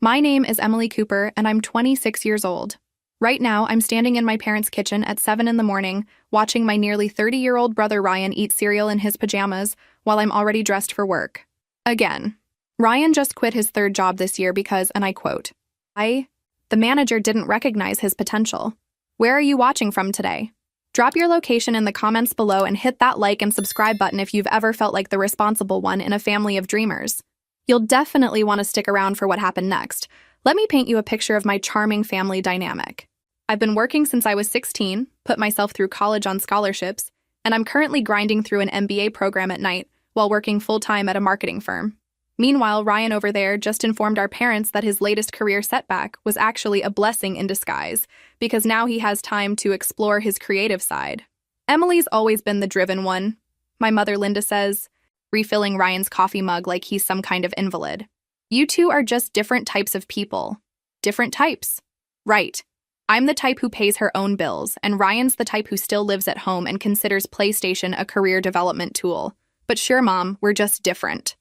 My name is Emily Cooper, and I'm 26 years old. Right now, I'm standing in my parents' kitchen at 7 in the morning, watching my nearly 30-year-old brother Ryan eat cereal in his pajamas while I'm already dressed for work. Again. Ryan just quit his third job this year because, and I quote, the manager didn't recognize his potential. Where are you watching from today? Drop your location in the comments below and hit that like and subscribe button if you've ever felt like the responsible one in a family of dreamers. You'll definitely want to stick around for what happened next. Let me paint you a picture of my charming family dynamic. I've been working since I was 16, put myself through college on scholarships, and I'm currently grinding through an MBA program at night while working full-time at a marketing firm. Meanwhile, Ryan over there just informed our parents that his latest career setback was actually a blessing in disguise, because now he has time to explore his creative side. Emily's always been the driven one, my mother Linda says, refilling Ryan's coffee mug like he's some kind of invalid. You two are just different types of people. Different types. Right. I'm the type who pays her own bills, and Ryan's the type who still lives at home and considers PlayStation a career development tool. But sure, Mom, we're just different.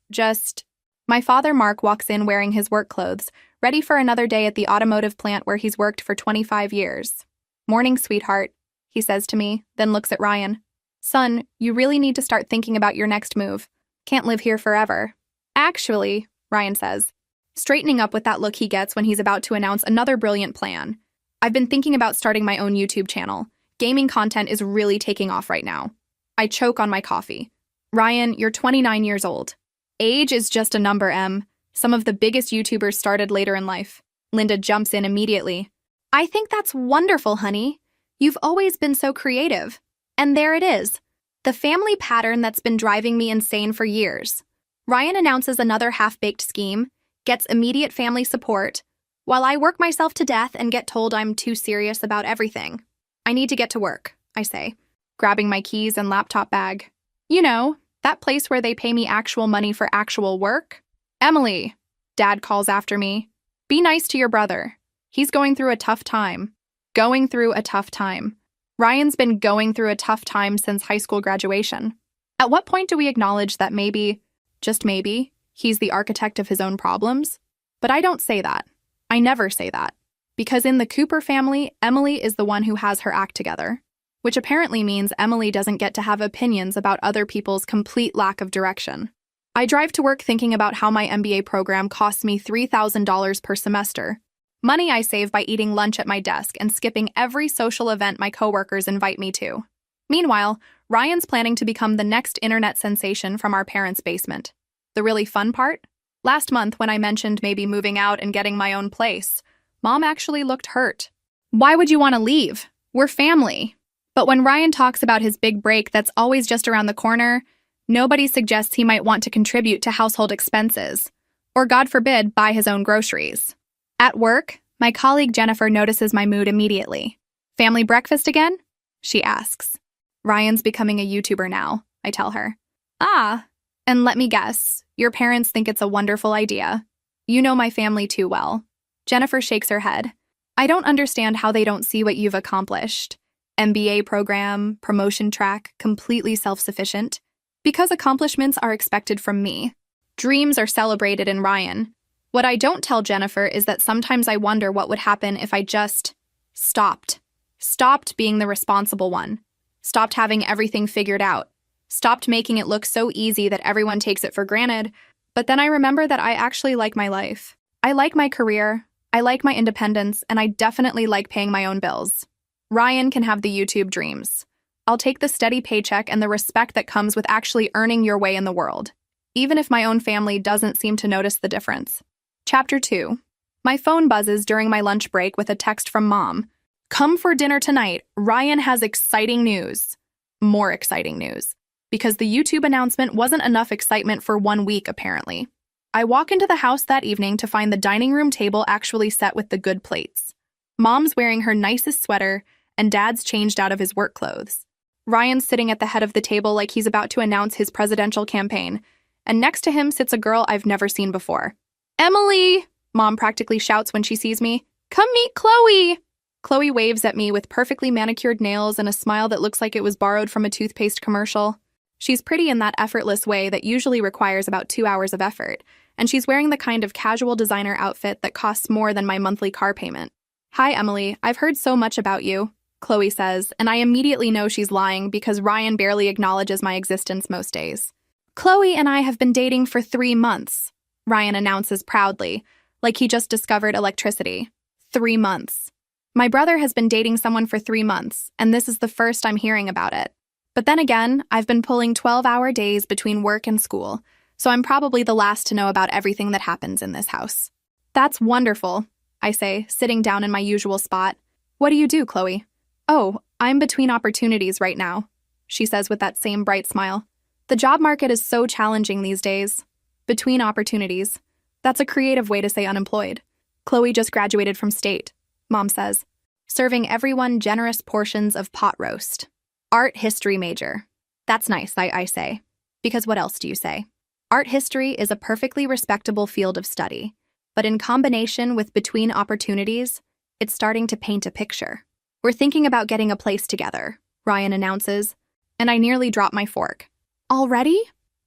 My father, Mark, walks in wearing his work clothes, ready for another day at the automotive plant where he's worked for 25 years. Morning, sweetheart, he says to me, then looks at Ryan. Son, you really need to start thinking about your next move. Can't live here forever. Actually, Ryan says, straightening up with that look he gets when he's about to announce another brilliant plan. I've been thinking about starting my own YouTube channel. Gaming content is really taking off right now. I choke on my coffee. Ryan, you're 29 years old. Age is just a number, Em. Some of the biggest YouTubers started later in life. Linda jumps in immediately. I think that's wonderful, honey. You've always been so creative. And there it is. The family pattern that's been driving me insane for years. Ryan announces another half-baked scheme, gets immediate family support, while I work myself to death and get told I'm too serious about everything. I need to get to work, I say, grabbing my keys and laptop bag. You know, that place where they pay me actual money for actual work? Emily, Dad calls after me. Be nice to your brother. He's going through a tough time. Going through a tough time. Ryan's been going through a tough time since high school graduation. At what point do we acknowledge that maybe, just maybe, he's the architect of his own problems? But I don't say that. I never say that. Because in the Cooper family, Emily is the one who has her act together. Which apparently means Emily doesn't get to have opinions about other people's complete lack of direction. I drive to work thinking about how my MBA program costs me $3,000 per semester. Money I save by eating lunch at my desk and skipping every social event my coworkers invite me to. Meanwhile, Ryan's planning to become the next internet sensation from our parents' basement. The really fun part? Last month when I mentioned maybe moving out and getting my own place, Mom actually looked hurt. Why would you want to leave? We're family. But when Ryan talks about his big break that's always just around the corner, nobody suggests he might want to contribute to household expenses, or God forbid, buy his own groceries. At work, my colleague Jennifer notices my mood immediately. Family breakfast again? She asks. Ryan's becoming a YouTuber now, I tell her. Ah, and let me guess, your parents think it's a wonderful idea. You know my family too well. Jennifer shakes her head. I don't understand how they don't see what you've accomplished. MBA program, promotion track, completely self-sufficient. Because accomplishments are expected from me. Dreams are celebrated in Ryan. What I don't tell Jennifer is that sometimes I wonder what would happen if I just stopped. Stopped being the responsible one. Stopped having everything figured out. Stopped making it look so easy that everyone takes it for granted. But then I remember that I actually like my life. I like my career. I like my independence, and I definitely like paying my own bills. Ryan can have the YouTube dreams. I'll take the steady paycheck and the respect that comes with actually earning your way in the world, even if my own family doesn't seem to notice the difference. Chapter 2. My phone buzzes during my lunch break with a text from Mom. Come for dinner tonight. Ryan has exciting news. More exciting news. Because the YouTube announcement wasn't enough excitement for 1 week, apparently. I walk into the house that evening to find the dining room table actually set with the good plates. Mom's wearing her nicest sweater, and Dad's changed out of his work clothes. Ryan's sitting at the head of the table like he's about to announce his presidential campaign, and next to him sits a girl I've never seen before. Emily! Mom practically shouts when she sees me. Come meet Chloe! Chloe waves at me with perfectly manicured nails and a smile that looks like it was borrowed from a toothpaste commercial. She's pretty in that effortless way that usually requires about 2 hours of effort, and she's wearing the kind of casual designer outfit that costs more than my monthly car payment. "Hi, Emily. I've heard so much about you," Chloe says, and I immediately know she's lying because Ryan barely acknowledges my existence most days. "Chloe and I have been dating for 3 months," Ryan announces proudly, like he just discovered electricity. 3 months. My brother has been dating someone for 3 months, and this is the first I'm hearing about it. But then again, I've been pulling 12-hour days between work and school, so I'm probably the last to know about everything that happens in this house. "That's wonderful," I say, sitting down in my usual spot. "What do you do, Chloe?" "Oh, I'm between opportunities right now," she says with that same bright smile. "The job market is so challenging these days." Between opportunities. That's a creative way to say unemployed. "Chloe just graduated from state," Mom says, serving everyone generous portions of pot roast. "Art history major." "That's nice," I say. Because what else do you say? Art history is a perfectly respectable field of study, but in combination with between opportunities, it's starting to paint a picture. "We're thinking about getting a place together," Ryan announces, and I nearly drop my fork. "Already?"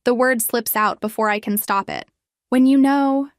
The word slips out before I can stop it. "When you know,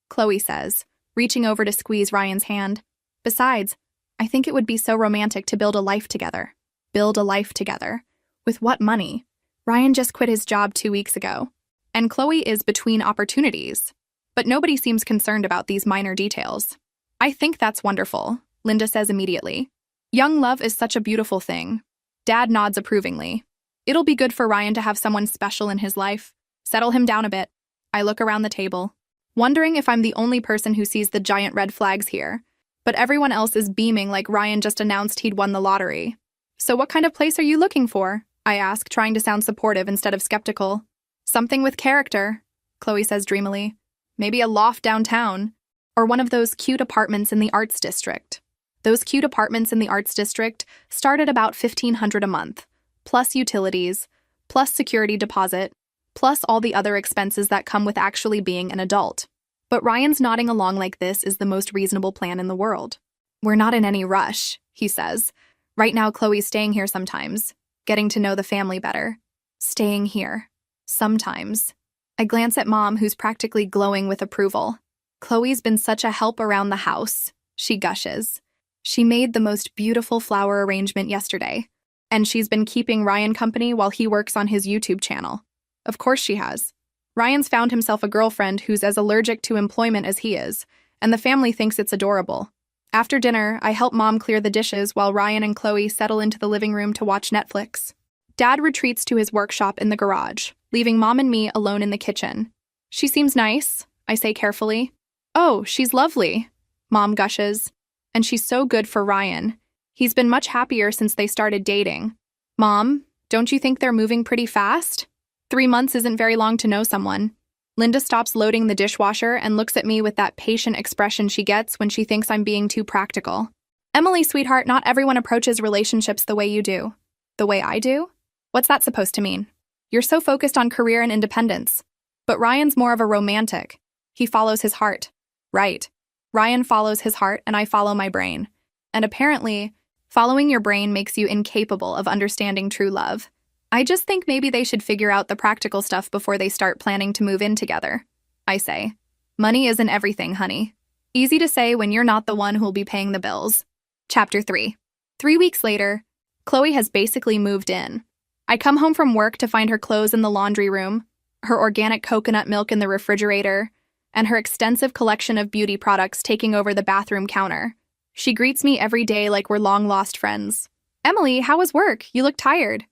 Chloe says, reaching over to squeeze Ryan's hand. "Besides, I think it would be so romantic to build a life together." Build a life together. With what money? Ryan just quit his job 2 weeks ago, and Chloe is between opportunities. But nobody seems concerned about these minor details. "I think that's wonderful," Linda says immediately. "Young love is such a beautiful thing." Dad nods approvingly. "It'll be good for Ryan to have someone special in his life. Settle him down a bit." I look around the table, wondering if I'm the only person who sees the giant red flags here. But everyone else is beaming like Ryan just announced he'd won the lottery. "So what kind of place are you looking for?" I ask, trying to sound supportive instead of skeptical. "Something with character," Chloe says dreamily. "Maybe a loft downtown, or one of those cute apartments in the Arts District." Those cute apartments in the Arts District start at about $1,500 a month, plus utilities, plus security deposit, plus all the other expenses that come with actually being an adult. But Ryan's nodding along like this is the most reasonable plan in the world. "We're not in any rush," he says. "Right now, Chloe's staying here sometimes, getting to know the family better." Staying here. Sometimes. I glance at Mom, who's practically glowing with approval. "Chloe's been such a help around the house," she gushes. "She made the most beautiful flower arrangement yesterday, and she's been keeping Ryan company while he works on his YouTube channel." Of course she has. Ryan's found himself a girlfriend who's as allergic to employment as he is, and the family thinks it's adorable. After dinner, I help Mom clear the dishes while Ryan and Chloe settle into the living room to watch Netflix. Dad retreats to his workshop in the garage, leaving Mom and me alone in the kitchen. "She seems nice," I say carefully. "Oh, she's lovely," Mom gushes. "And she's so good for Ryan. He's been much happier since they started dating." "Mom, don't you think they're moving pretty fast? 3 months isn't very long to know someone." Linda stops loading the dishwasher and looks at me with that patient expression she gets when she thinks I'm being too practical. "Emily, sweetheart, not everyone approaches relationships the way you do." "The way I do? What's that supposed to mean?" "You're so focused on career and independence. But Ryan's more of a romantic. He follows his heart." "Right. Ryan follows his heart and I follow my brain. And apparently, following your brain makes you incapable of understanding true love. I just think maybe they should figure out the practical stuff before they start planning to move in together." I say. "Money isn't everything, honey." Easy to say when you're not the one who'll be paying the bills. Chapter 3. 3 weeks later, Chloe has basically moved in. I come home from work to find her clothes in the laundry room, her organic coconut milk in the refrigerator, and her extensive collection of beauty products taking over the bathroom counter. She greets me every day like we're long-lost friends. "Emily, how was work? You look tired."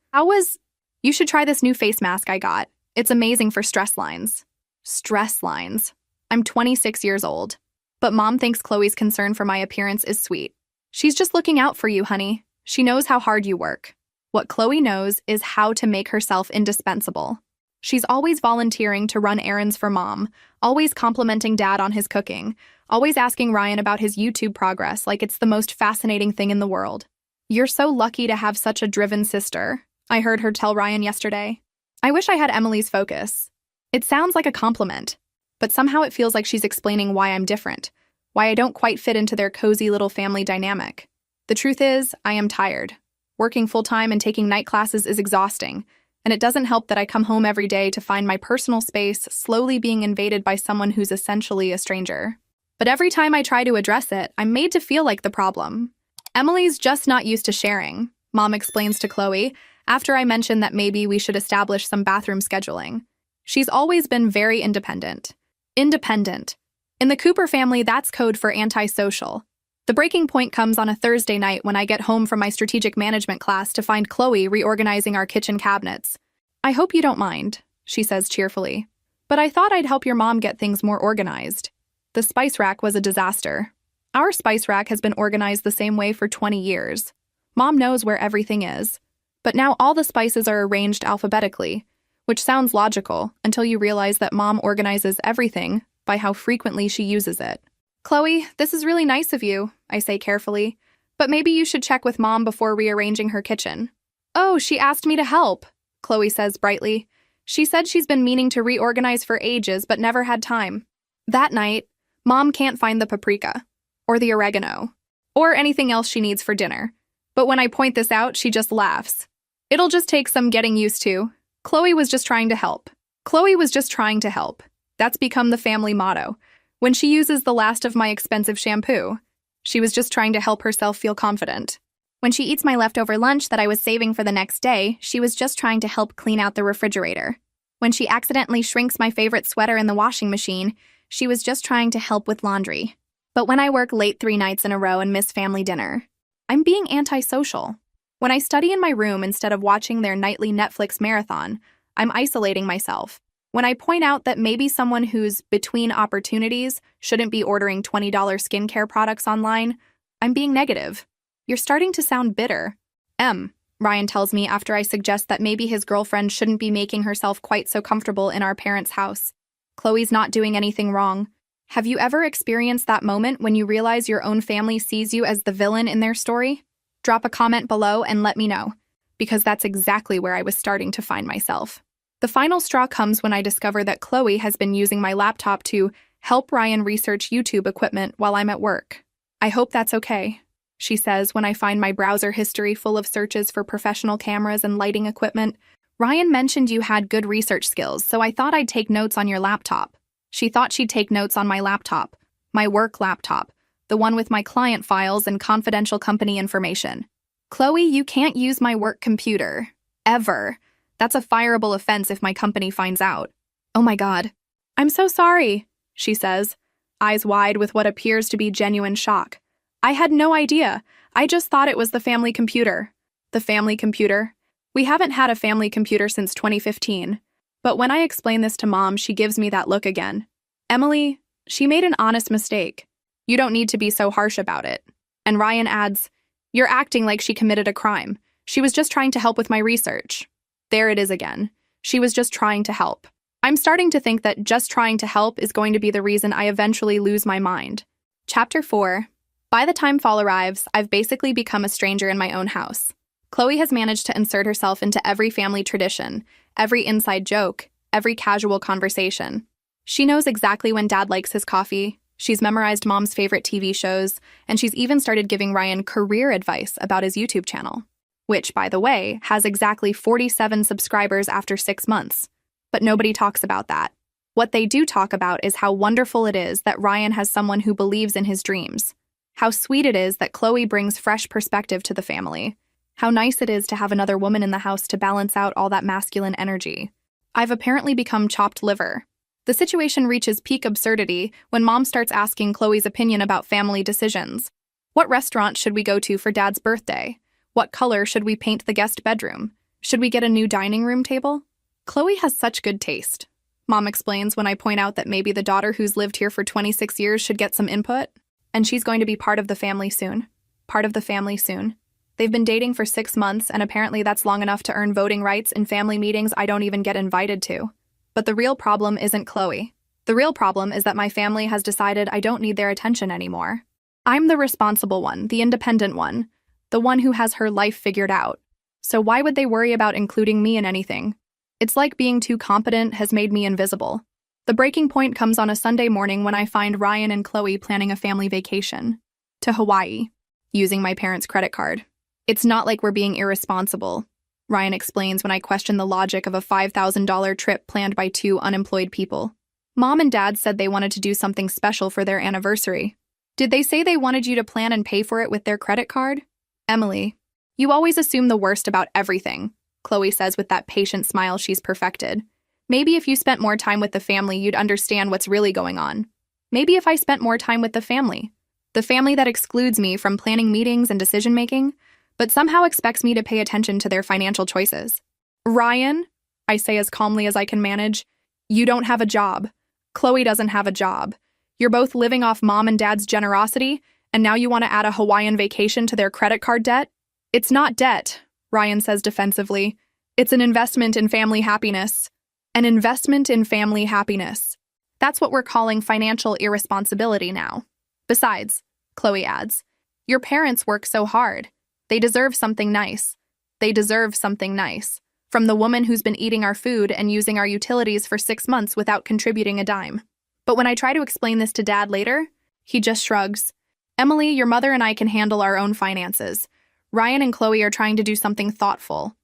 "You should try this new face mask I got. It's amazing for stress lines." Stress lines. I'm 26 years old. But Mom thinks Chloe's concern for my appearance is sweet. "She's just looking out for you, honey. She knows how hard you work." What Chloe knows is how to make herself indispensable. She's always volunteering to run errands for Mom, always complimenting Dad on his cooking, always asking Ryan about his YouTube progress like it's the most fascinating thing in the world. "You're so lucky to have such a driven sister," I heard her tell Ryan yesterday. I wish I had Emily's focus. It sounds like a compliment, but somehow it feels like she's explaining why I'm different, why I don't quite fit into their cozy little family dynamic. The truth is, I am tired. Working full-time and taking night classes is exhausting, And it doesn't help that I come home every day to find my personal space slowly being invaded by someone who's essentially a stranger. But every time I try to address it, I'm made to feel like the problem. Emily's just not used to sharing, Mom explains to Chloe, after I mention that maybe we should establish some bathroom scheduling. She's always been very independent. Independent. In the Cooper family, that's code for antisocial. The breaking point comes on a Thursday night when I get home from my strategic management class to find Chloe reorganizing our kitchen cabinets. "I hope you don't mind," she says cheerfully. "But I thought I'd help your mom get things more organized." The spice rack was a disaster. Our spice rack has been organized the same way for 20 years. Mom knows where everything is. But now all the spices are arranged alphabetically, which sounds logical until you realize that Mom organizes everything by how frequently she uses it. "Chloe, this is really nice of you," I say carefully, "but maybe you should check with Mom before rearranging her kitchen." "Oh, she asked me to help," Chloe says brightly. "She said she's been meaning to reorganize for ages but never had time." That night, Mom can't find the paprika, or the oregano, or anything else she needs for dinner. But when I point this out, she just laughs. "It'll just take some getting used to. Chloe was just trying to help. Chloe was just trying to help." That's become the family motto. When she uses the last of my expensive shampoo, she was just trying to help herself feel confident. When she eats my leftover lunch that I was saving for the next day, she was just trying to help clean out the refrigerator. When she accidentally shrinks my favorite sweater in the washing machine, she was just trying to help with laundry. But when I work late 3 nights in a row and miss family dinner, I'm being antisocial. When I study in my room instead of watching their nightly Netflix marathon, I'm isolating myself. When I point out that maybe someone who's between opportunities shouldn't be ordering $20 skincare products online, I'm being negative. "You're starting to sound bitter." Ryan tells me after I suggest that maybe his girlfriend shouldn't be making herself quite so comfortable in our parents' house. "Chloe's not doing anything wrong." Have you ever experienced that moment when you realize your own family sees you as the villain in their story? Drop a comment below and let me know, because that's exactly where I was starting to find myself. The final straw comes when I discover that Chloe has been using my laptop to help Ryan research YouTube equipment while I'm at work. "I hope that's okay," she says when I find my browser history full of searches for professional cameras and lighting equipment. "Ryan mentioned you had good research skills, so I thought I'd take notes on your laptop." She thought she'd take notes on my laptop, my work laptop, the one with my client files and confidential company information. "Chloe, you can't use my work computer. Ever. That's a fireable offense if my company finds out." "Oh my God. I'm so sorry," she says, eyes wide with what appears to be genuine shock. "I had no idea. I just thought it was the family computer." "The family computer? We haven't had a family computer since 2015. But when I explain this to Mom, she gives me that look again. "Emily, she made an honest mistake. You don't need to be so harsh about it." And Ryan adds, "You're acting like she committed a crime. She was just trying to help with my research." There it is again. She was just trying to help. I'm starting to think that just trying to help is going to be the reason I eventually lose my mind. Chapter 4. By the time fall arrives, I've basically become a stranger in my own house. Chloe has managed to insert herself into every family tradition, every inside joke, every casual conversation. She knows exactly when Dad likes his coffee, she's memorized Mom's favorite TV shows, and she's even started giving Ryan career advice about his YouTube channel, which, by the way, has exactly 47 subscribers after 6 months. But nobody talks about that. What they do talk about is how wonderful it is that Ryan has someone who believes in his dreams. How sweet it is that Chloe brings fresh perspective to the family. How nice it is to have another woman in the house to balance out all that masculine energy. I've apparently become chopped liver. The situation reaches peak absurdity when Mom starts asking Chloe's opinion about family decisions. What restaurant should we go to for Dad's birthday? What color should we paint the guest bedroom? Should we get a new dining room table? Chloe has such good taste, Mom explains when I point out that maybe the daughter who's lived here for 26 years should get some input. And she's going to be part of the family soon. Part of the family soon. They've been dating for 6 months, and apparently that's long enough to earn voting rights in family meetings I don't even get invited to. But the real problem isn't Chloe. The real problem is that my family has decided I don't need their attention anymore. I'm the responsible one, the independent one, the one who has her life figured out. So why would they worry about including me in anything? It's like being too competent has made me invisible. The breaking point comes on a Sunday morning when I find Ryan and Chloe planning a family vacation to Hawaii, using my parents' credit card. It's not like we're being irresponsible. Ryan explains when I question the logic of a $5,000 trip planned by two unemployed people. Mom and Dad said they wanted to do something special for their anniversary. Did they say they wanted you to plan and pay for it with their credit card? Emily, you always assume the worst about everything, Chloe says with that patient smile she's perfected. Maybe if you spent more time with the family, you'd understand what's really going on. Maybe if I spent more time with the family that excludes me from planning meetings and decision-making, but somehow expects me to pay attention to their financial choices. Ryan, I say as calmly as I can manage, you don't have a job. Chloe doesn't have a job. You're both living off Mom and Dad's generosity, and now you want to add a Hawaiian vacation to their credit card debt? It's not debt, Ryan says defensively. It's an investment in family happiness. An investment in family happiness. That's what we're calling financial irresponsibility now. Besides, Chloe adds, your parents work so hard. They deserve something nice. They deserve something nice. From the woman who's been eating our food and using our utilities for 6 months without contributing a dime. But when I try to explain this to Dad later, he just shrugs. Emily, your mother and I can handle our own finances. Ryan and Chloe are trying to do something thoughtful,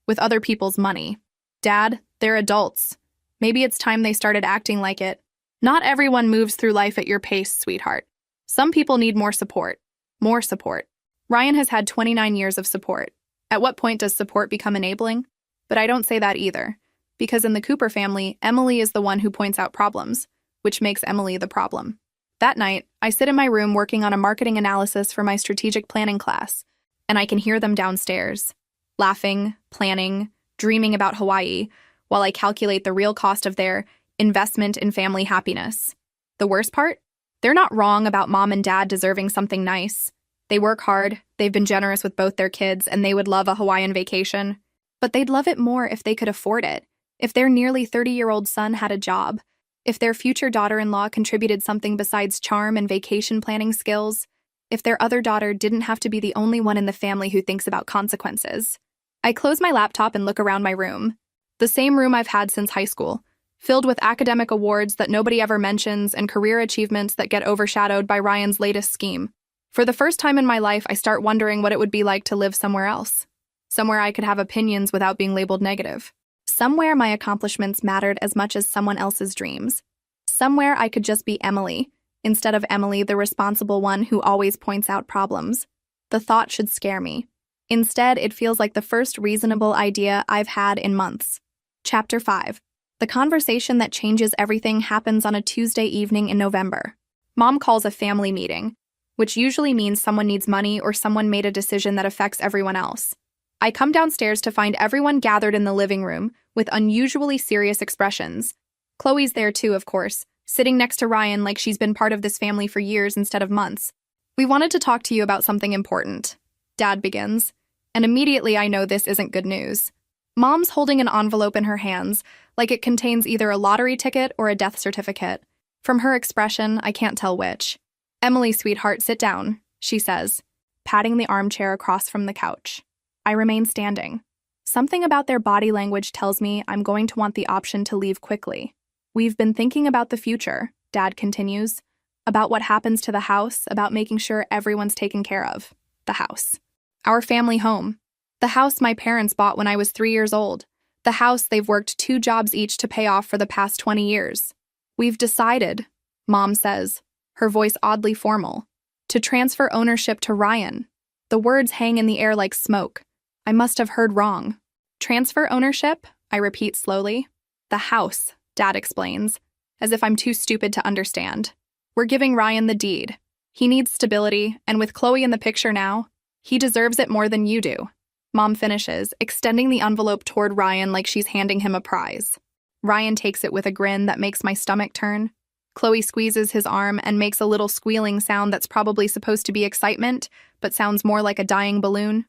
with other people's money. Dad, they're adults. Maybe it's time they started acting like it. Not everyone moves through life at your pace, sweetheart. Some people need more support. More support. Ryan has had 29 years of support. At what point does support become enabling? But I don't say that either. Because in the Cooper family, Emily is the one who points out problems, which makes Emily the problem. That night, I sit in my room working on a marketing analysis for my strategic planning class, and I can hear them downstairs, laughing, planning, dreaming about Hawaii, while I calculate the real cost of their investment in family happiness. The worst part? They're not wrong about Mom and Dad deserving something nice. They work hard, they've been generous with both their kids, and they would love a Hawaiian vacation. But they'd love it more if they could afford it, if their nearly 30-year-old son had a job, if their future daughter-in-law contributed something besides charm and vacation planning skills, if their other daughter didn't have to be the only one in the family who thinks about consequences. I close my laptop and look around my room. The same room I've had since high school, filled with academic awards that nobody ever mentions and career achievements that get overshadowed by Ryan's latest scheme. For the first time in my life, I start wondering what it would be like to live somewhere else. Somewhere I could have opinions without being labeled negative. Somewhere my accomplishments mattered as much as someone else's dreams. Somewhere I could just be Emily, instead of Emily, the responsible one who always points out problems. The thought should scare me. Instead, it feels like the first reasonable idea I've had in months. Chapter 5. The conversation that changes everything happens on a Tuesday evening in November. Mom calls a family meeting, which usually means someone needs money or someone made a decision that affects everyone else. I come downstairs to find everyone gathered in the living room with unusually serious expressions. Chloe's there too, of course, sitting next to Ryan like she's been part of this family for years instead of months. We wanted to talk to you about something important, Dad begins, and immediately I know this isn't good news. Mom's holding an envelope in her hands, like it contains either a lottery ticket or a death certificate. From her expression, I can't tell which. Emily, sweetheart, sit down, she says, patting the armchair across from the couch. I remain standing. Something about their body language tells me I'm going to want the option to leave quickly. We've been thinking about the future, Dad continues, about what happens to the house, about making sure everyone's taken care of. The house. Our family home. The house my parents bought when I was 3 years old. The house they've worked 2 jobs each to pay off for the past 20 years. We've decided, Mom says, her voice oddly formal, to transfer ownership to Ryan. The words hang in the air like smoke. I must have heard wrong. Transfer ownership? I repeat slowly. The house, Dad explains, as if I'm too stupid to understand. We're giving Ryan the deed. He needs stability, and with Chloe in the picture now, he deserves it more than you do. Mom finishes, extending the envelope toward Ryan like she's handing him a prize. Ryan takes it with a grin that makes my stomach turn. Chloe squeezes his arm and makes a little squealing sound that's probably supposed to be excitement, but sounds more like a dying balloon.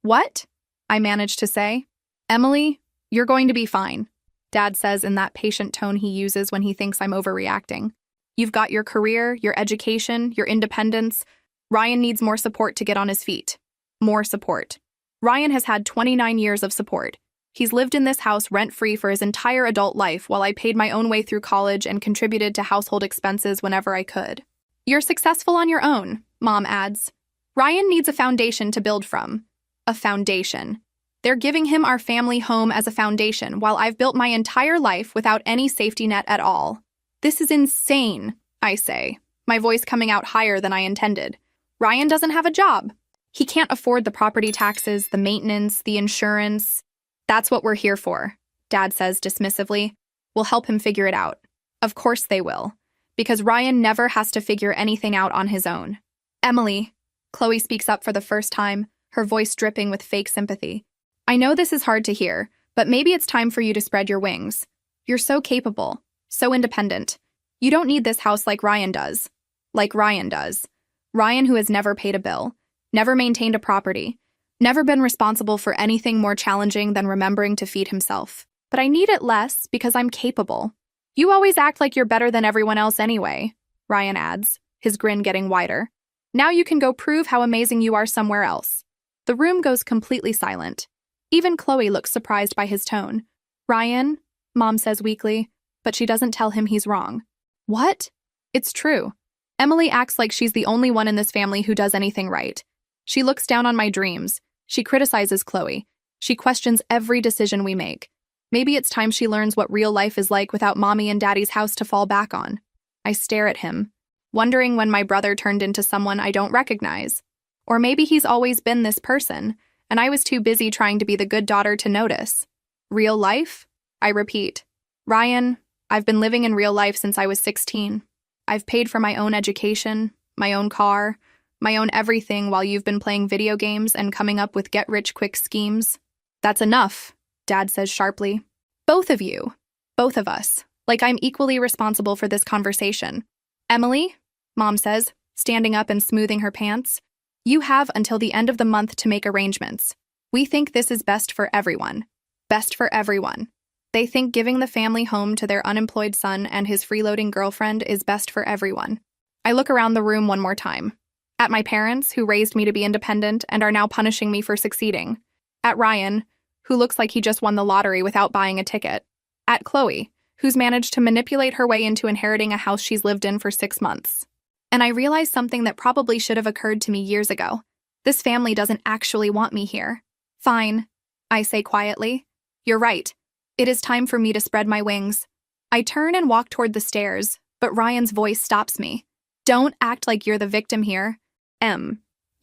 What? I manage to say. Emily, you're going to be fine, Dad says in that patient tone he uses when he thinks I'm overreacting. You've got your career, your education, your independence. Ryan needs more support to get on his feet. More support. Ryan has had 29 years of support. He's lived in this house rent-free for his entire adult life while I paid my own way through college and contributed to household expenses whenever I could. You're successful on your own, Mom adds. Ryan needs a foundation to build from. A foundation. They're giving him our family home as a foundation while I've built my entire life without any safety net at all. This is insane, I say, my voice coming out higher than I intended. Ryan doesn't have a job. He can't afford the property taxes, the maintenance, the insurance. That's what we're here for, Dad says dismissively. We'll help him figure it out. Of course they will, because Ryan never has to figure anything out on his own. Emily, Chloe speaks up for the first time, her voice dripping with fake sympathy. I know this is hard to hear, but maybe it's time for you to spread your wings. You're so capable, so independent. You don't need this house like Ryan does. Like Ryan does. Ryan, who has never paid a bill, never maintained a property, never been responsible for anything more challenging than remembering to feed himself. But I need it less because I'm capable. You always act like you're better than everyone else anyway, Ryan adds, his grin getting wider. Now you can go prove how amazing you are somewhere else. The room goes completely silent. Even Chloe looks surprised by his tone. Ryan, Mom says weakly, but she doesn't tell him he's wrong. What? It's true. Emily acts like she's the only one in this family who does anything right. She looks down on my dreams. She criticizes Chloe. She questions every decision we make. Maybe it's time she learns what real life is like without Mommy and Daddy's house to fall back on. I stare at him, wondering when my brother turned into someone I don't recognize. Or maybe he's always been this person, and I was too busy trying to be the good daughter to notice. Real life? I repeat. Ryan, I've been living in real life since I was 16. I've paid for my own education, my own car, my own everything while you've been playing video games and coming up with get-rich-quick schemes. That's enough, Dad says sharply. Both of you. Both of us. Like I'm equally responsible for this conversation. Emily, Mom says, standing up and smoothing her pants. You have until the end of the month to make arrangements. We think this is best for everyone. Best for everyone. They think giving the family home to their unemployed son and his freeloading girlfriend is best for everyone. I look around the room one more time. At my parents, who raised me to be independent and are now punishing me for succeeding. At Ryan, who looks like he just won the lottery without buying a ticket. At Chloe, who's managed to manipulate her way into inheriting a house she's lived in for 6 months. And I realize something that probably should have occurred to me years ago. This family doesn't actually want me here. Fine, I say quietly. You're right. It is time for me to spread my wings. I turn and walk toward the stairs, but Ryan's voice stops me. Don't act like you're the victim here.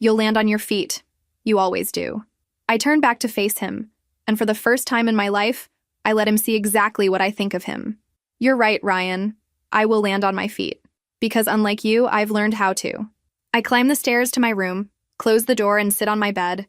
You'll land on your feet. You always do. I turn back to face him, and for the first time in my life, I let him see exactly what I think of him. You're right, Ryan. I will land on my feet. Because unlike you, I've learned how to. I climb the stairs to my room, close the door and sit on my bed,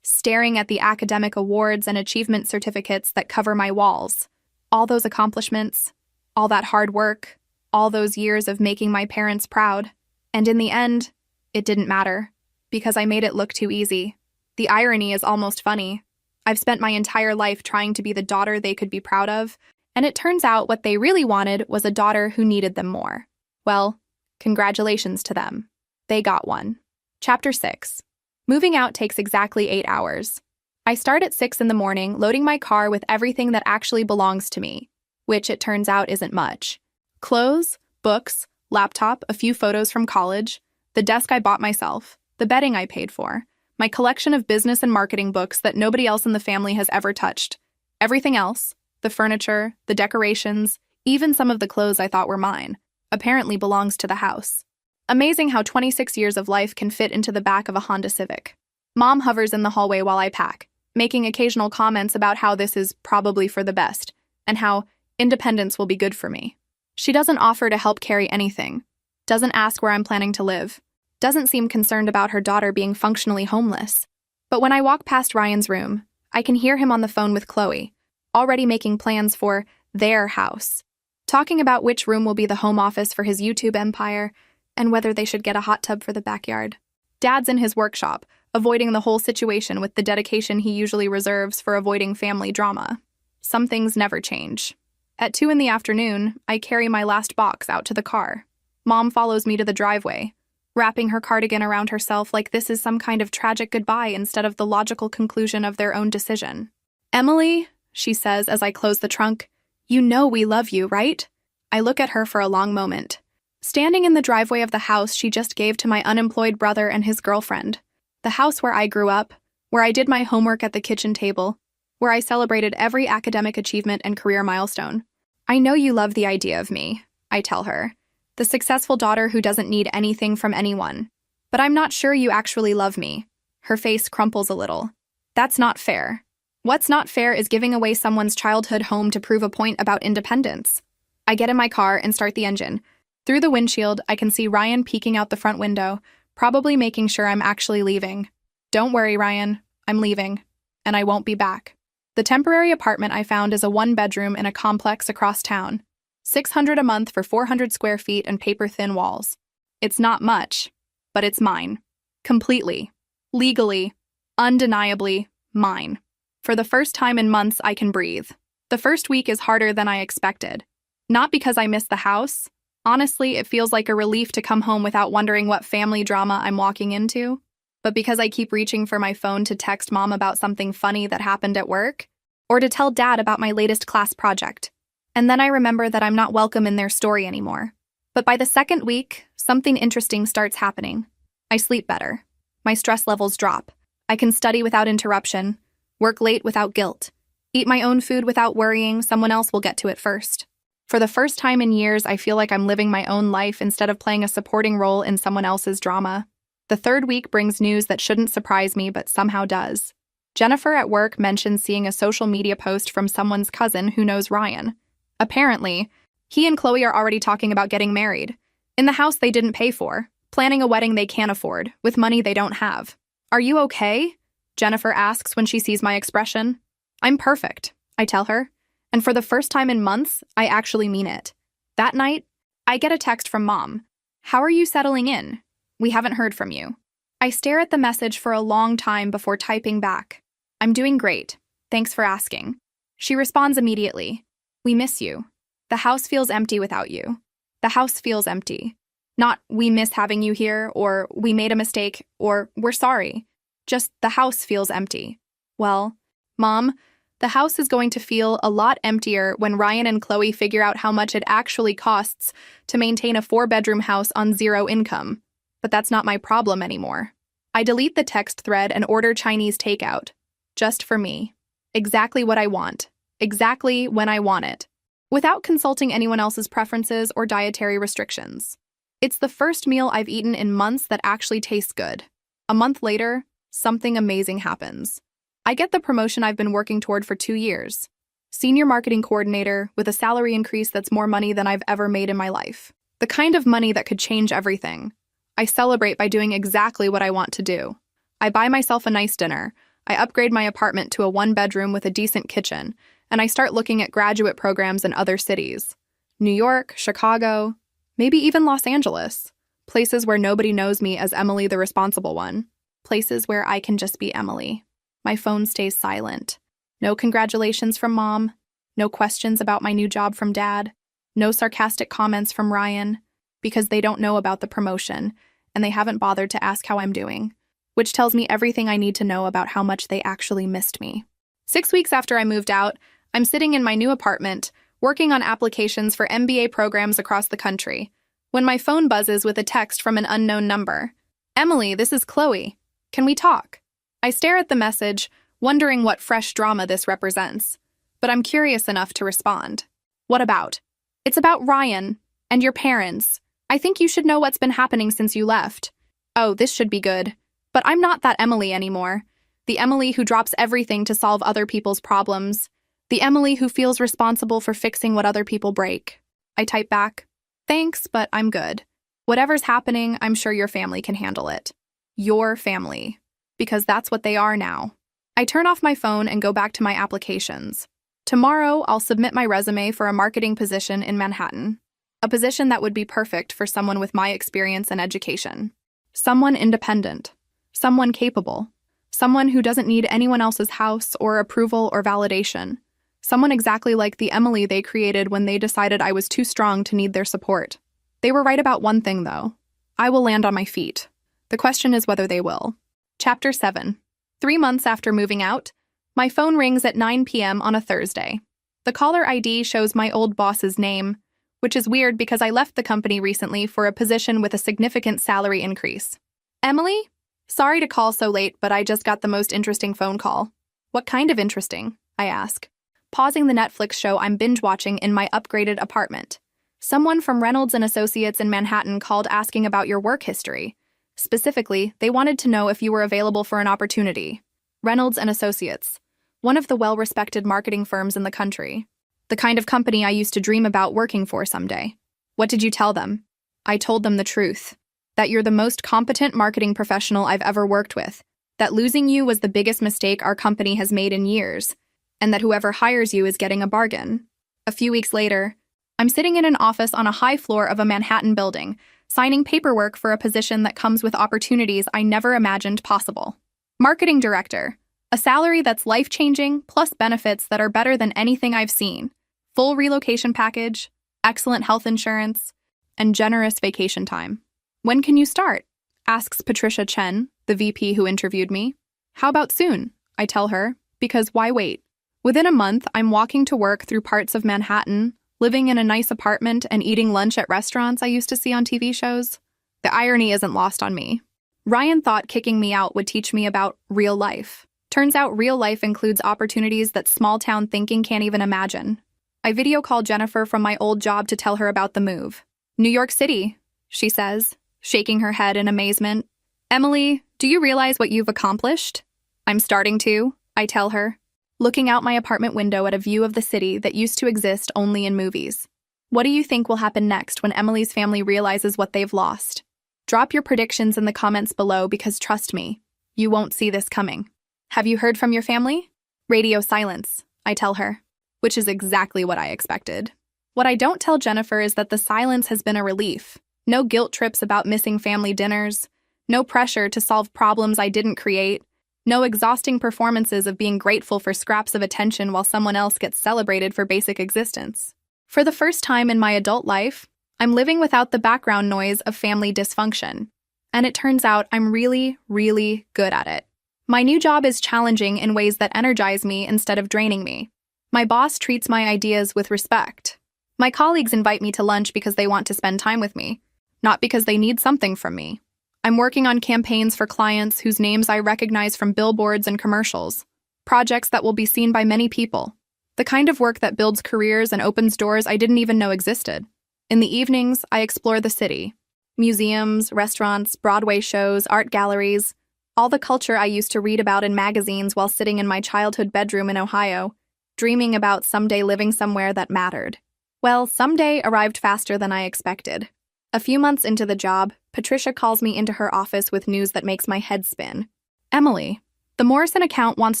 staring at the academic awards and achievement certificates that cover my walls. All those accomplishments, all that hard work, all those years of making my parents proud. And in the end, it didn't matter, because I made it look too easy. The irony is almost funny. I've spent my entire life trying to be the daughter they could be proud of, and it turns out what they really wanted was a daughter who needed them more. Well, congratulations to them. They got one. Chapter 6. Moving out takes exactly 8 hours. I start at 6 in the morning, loading my car with everything that actually belongs to me, which it turns out isn't much. Clothes, books, laptop, a few photos from college, the desk I bought myself, the bedding I paid for, my collection of business and marketing books that nobody else in the family has ever touched. Everything else, the furniture, the decorations, even some of the clothes I thought were mine, apparently belongs to the house. Amazing how 26 years of life can fit into the back of a Honda Civic. Mom hovers in the hallway while I pack, making occasional comments about how this is probably for the best, and how independence will be good for me. She doesn't offer to help carry anything, doesn't ask where I'm planning to live, doesn't seem concerned about her daughter being functionally homeless. But when I walk past Ryan's room, I can hear him on the phone with Chloe, already making plans for their house, talking about which room will be the home office for his YouTube empire, and whether they should get a hot tub for the backyard. Dad's in his workshop, avoiding the whole situation with the dedication he usually reserves for avoiding family drama. Some things never change. At 2 in the afternoon, I carry my last box out to the car. Mom follows me to the driveway, wrapping her cardigan around herself like this is some kind of tragic goodbye instead of the logical conclusion of their own decision. Emily, she says as I close the trunk, you know we love you, right? I look at her for a long moment. Standing in the driveway of the house she just gave to my unemployed brother and his girlfriend. The house where I grew up, where I did my homework at the kitchen table, where I celebrated every academic achievement and career milestone. I know you love the idea of me, I tell her, the successful daughter who doesn't need anything from anyone. But I'm not sure you actually love me. Her face crumples a little. That's not fair. What's not fair is giving away someone's childhood home to prove a point about independence. I get in my car and start the engine. Through the windshield, I can see Ryan peeking out the front window, probably making sure I'm actually leaving. Don't worry, Ryan. I'm leaving. And I won't be back. The temporary apartment I found is a one-bedroom in a complex across town. $600 a month for 400 square feet and paper-thin walls. It's not much, but it's mine. Completely. Legally. Undeniably. Mine. For the first time in months, I can breathe. The first week is harder than I expected. Not because I miss the house. Honestly, it feels like a relief to come home without wondering what family drama I'm walking into. But because I keep reaching for my phone to text Mom about something funny that happened at work, or to tell Dad about my latest class project. And then I remember that I'm not welcome in their story anymore. But by the second week, something interesting starts happening. I sleep better. My stress levels drop. I can study without interruption, work late without guilt, eat my own food without worrying someone else will get to it first. For the first time in years, I feel like I'm living my own life instead of playing a supporting role in someone else's drama. The third week brings news that shouldn't surprise me but somehow does. Jennifer at work mentions seeing a social media post from someone's cousin who knows Ryan. Apparently, he and Chloe are already talking about getting married. In the house they didn't pay for, planning a wedding they can't afford, with money they don't have. Are you okay? Jennifer asks when she sees my expression. I'm perfect, I tell her. And for the first time in months, I actually mean it. That night, I get a text from Mom. How are you settling in? We haven't heard from you. I stare at the message for a long time before typing back. I'm doing great. Thanks for asking. She responds immediately. We miss you. The house feels empty without you. The house feels empty. Not we miss having you here, or we made a mistake, or we're sorry. Just the house feels empty. Well, Mom, the house is going to feel a lot emptier when Ryan and Chloe figure out how much it actually costs to maintain a 4-bedroom house on zero income. But that's not my problem anymore. I delete the text thread and order Chinese takeout. Just for me. Exactly what I want. Exactly when I want it. Without consulting anyone else's preferences or dietary restrictions. It's the first meal I've eaten in months that actually tastes good. A month later, something amazing happens. I get the promotion I've been working toward for 2 years. Senior marketing coordinator with a salary increase that's more money than I've ever made in my life. The kind of money that could change everything. I celebrate by doing exactly what I want to do. I buy myself a nice dinner. I upgrade my apartment to a 1-bedroom with a decent kitchen, and I start looking at graduate programs in other cities. New York, Chicago, maybe even Los Angeles. Places where nobody knows me as Emily the responsible one. Places where I can just be Emily. My phone stays silent. No congratulations from Mom. No questions about my new job from Dad. No sarcastic comments from Ryan, because they don't know about the promotion, and they haven't bothered to ask how I'm doing, which tells me everything I need to know about how much they actually missed me. 6 weeks after I moved out, I'm sitting in my new apartment, working on applications for MBA programs across the country, when my phone buzzes with a text from an unknown number. Emily, this is Chloe. Can we talk? I stare at the message, wondering what fresh drama this represents, but I'm curious enough to respond. What about? It's about Ryan and your parents. I think you should know what's been happening since you left. Oh, this should be good. But I'm not that Emily anymore. The Emily who drops everything to solve other people's problems. The Emily who feels responsible for fixing what other people break. I type back, thanks, but I'm good. Whatever's happening, I'm sure your family can handle it. Your family. Because that's what they are now. I turn off my phone and go back to my applications. Tomorrow, I'll submit my resume for a marketing position in Manhattan. A position that would be perfect for someone with my experience and education. Someone independent. Someone capable. Someone who doesn't need anyone else's house or approval or validation. Someone exactly like the Emily they created when they decided I was too strong to need their support. They were right about one thing, though. I will land on my feet. The question is whether they will. Chapter 7. 3 months after moving out, my phone rings at 9 p.m. on a Thursday. The caller ID shows my old boss's name, which is weird because I left the company recently for a position with a significant salary increase. Emily? Sorry to call so late, but I just got the most interesting phone call. What kind of interesting? I ask, pausing the Netflix show I'm binge-watching in my upgraded apartment. Someone from Reynolds & Associates in Manhattan called asking about your work history. Specifically, they wanted to know if you were available for an opportunity. Reynolds & Associates, one of the well-respected marketing firms in the country. The kind of company I used to dream about working for someday. What did you tell them? I told them the truth. That you're the most competent marketing professional I've ever worked with. That losing you was the biggest mistake our company has made in years. And that whoever hires you is getting a bargain. A few weeks later, I'm sitting in an office on a high floor of a Manhattan building, signing paperwork for a position that comes with opportunities I never imagined possible. Marketing director. A salary that's life-changing, plus benefits that are better than anything I've seen. Full relocation package, excellent health insurance, and generous vacation time. When can you start? Asks Patricia Chen, the VP who interviewed me. How about soon? I tell her, because why wait? Within a month, I'm walking to work through parts of Manhattan, living in a nice apartment and eating lunch at restaurants I used to see on TV shows. The irony isn't lost on me. Ryan thought kicking me out would teach me about real life. Turns out real life includes opportunities that small-town thinking can't even imagine. I video called Jennifer from my old job to tell her about the move. New York City, she says, shaking her head in amazement. Emily, do you realize what you've accomplished? I'm starting to, I tell her, looking out my apartment window at a view of the city that used to exist only in movies. What do you think will happen next when Emily's family realizes what they've lost? Drop your predictions in the comments below because trust me, you won't see this coming. Have you heard from your family? Radio silence, I tell her, which is exactly what I expected. What I don't tell Jennifer is that the silence has been a relief. No guilt trips about missing family dinners, no pressure to solve problems I didn't create, no exhausting performances of being grateful for scraps of attention while someone else gets celebrated for basic existence. For the first time in my adult life, I'm living without the background noise of family dysfunction. And it turns out I'm really, really good at it. My new job is challenging in ways that energize me instead of draining me. My boss treats my ideas with respect. My colleagues invite me to lunch because they want to spend time with me, not because they need something from me. I'm working on campaigns for clients whose names I recognize from billboards and commercials, projects that will be seen by many people, the kind of work that builds careers and opens doors I didn't even know existed. In the evenings, I explore the city. Museums, restaurants, Broadway shows, art galleries, all the culture I used to read about in magazines while sitting in my childhood bedroom in Ohio, dreaming about someday living somewhere that mattered. Well, someday arrived faster than I expected. A few months into the job, Patricia calls me into her office with news that makes my head spin. Emily, the Morrison account wants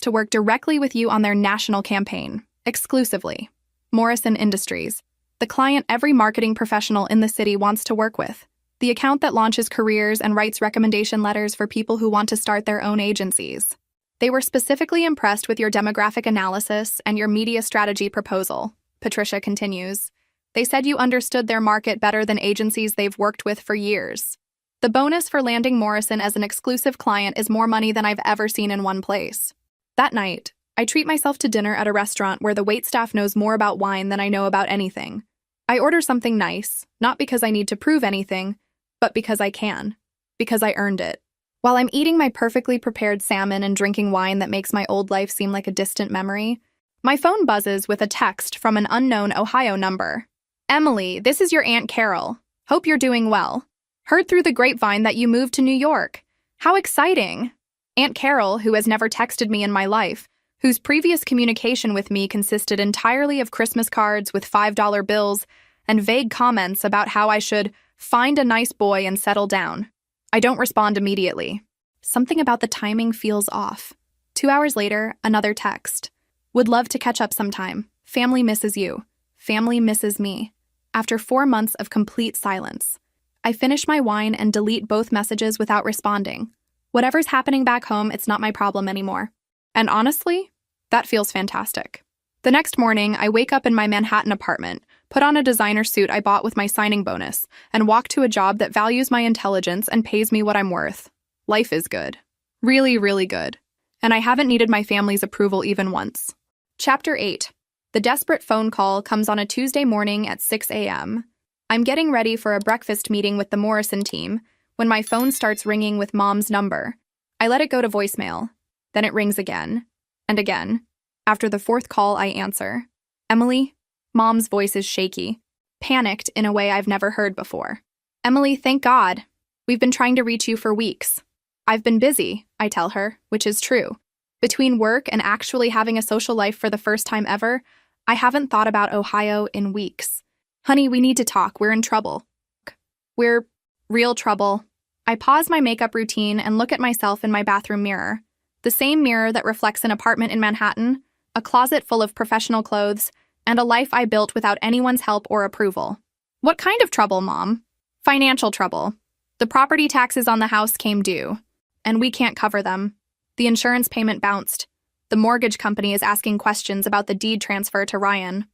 to work directly with you on their national campaign, exclusively. Morrison Industries, the client every marketing professional in the city wants to work with. The account that launches careers and writes recommendation letters for people who want to start their own agencies. They were specifically impressed with your demographic analysis and your media strategy proposal, Patricia continues. They said you understood their market better than agencies they've worked with for years. The bonus for landing Morrison as an exclusive client is more money than I've ever seen in one place. That night, I treat myself to dinner at a restaurant where the waitstaff knows more about wine than I know about anything. I order something nice, not because I need to prove anything, but because I can. Because I earned it. While I'm eating my perfectly prepared salmon and drinking wine that makes my old life seem like a distant memory, my phone buzzes with a text from an unknown Ohio number. Emily, this is your Aunt Carol. Hope you're doing well. Heard through the grapevine that you moved to New York. How exciting! Aunt Carol, who has never texted me in my life, whose previous communication with me consisted entirely of Christmas cards with $5 bills and vague comments about how I should find a nice boy and settle down. I don't respond immediately. Something about the timing feels off. 2 hours later, another text. Would love to catch up sometime. Family misses you. Family misses me. After 4 months of complete silence, I finish my wine and delete both messages without responding. Whatever's happening back home, it's not my problem anymore. And honestly, that feels fantastic. The next morning, I wake up in my Manhattan apartment, put on a designer suit I bought with my signing bonus, and walk to a job that values my intelligence and pays me what I'm worth. Life is good. Really, really good. And I haven't needed my family's approval even once. Chapter 8. The desperate phone call comes on a Tuesday morning at 6 a.m. I'm getting ready for a breakfast meeting with the Morrison team when my phone starts ringing with Mom's number. I let it go to voicemail. Then it rings again. And again. After the fourth call, I answer. Emily? Mom's voice is shaky, panicked in a way I've never heard before. Emily, thank God. We've been trying to reach you for weeks. I've been busy, I tell her, which is true. Between work and actually having a social life for the first time ever, I haven't thought about Ohio in weeks. Honey, we need to talk. We're in trouble. We're real trouble. I pause my makeup routine and look at myself in my bathroom mirror. The same mirror that reflects an apartment in Manhattan, a closet full of professional clothes, and a life I built without anyone's help or approval. What kind of trouble, Mom? Financial trouble. The property taxes on the house came due, and we can't cover them. The insurance payment bounced. The mortgage company is asking questions about the deed transfer to Ryan.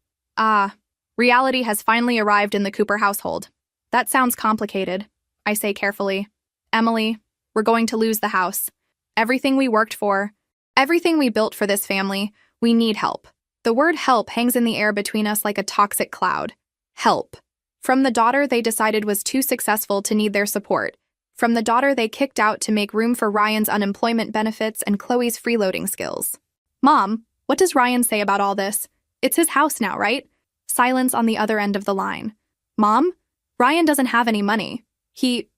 Reality has finally arrived in the Cooper household. That sounds complicated, I say carefully. Emily, we're going to lose the house. Everything we worked for, everything we built for this family, we need help. The word help hangs in the air between us like a toxic cloud. Help. From the daughter they decided was too successful to need their support. From the daughter they kicked out to make room for Ryan's unemployment benefits and Chloe's freeloading skills. Mom, what does Ryan say about all this? It's his house now, right? Silence on the other end of the line. Mom, Ryan doesn't have any money. He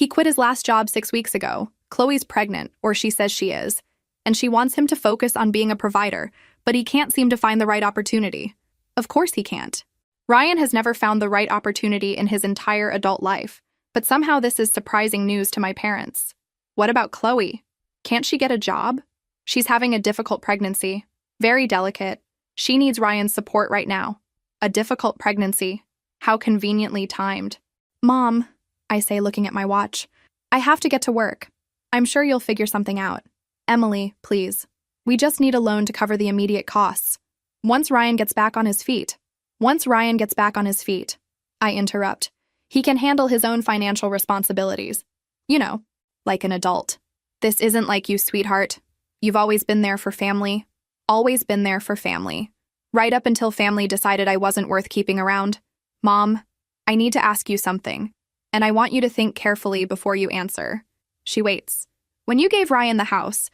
quit his last job 6 weeks ago. Chloe's pregnant, or she says she is, and she wants him to focus on being a provider, but he can't seem to find the right opportunity. Of course he can't. Ryan has never found the right opportunity in his entire adult life, but somehow this is surprising news to my parents. What about Chloe? Can't she get a job? She's having a difficult pregnancy. Very delicate. She needs Ryan's support right now. A difficult pregnancy. How conveniently timed. Mom, I say looking at my watch, I have to get to work. I'm sure you'll figure something out. Emily, please. We just need a loan to cover the immediate costs. Once Ryan gets back on his feet, I interrupt. He can handle his own financial responsibilities. You know, like an adult. This isn't like you, sweetheart. You've always been there for family. Always been there for family. Right up until family decided I wasn't worth keeping around. Mom, I need to ask you something, and I want you to think carefully before you answer. She waits. When you gave Ryan the house,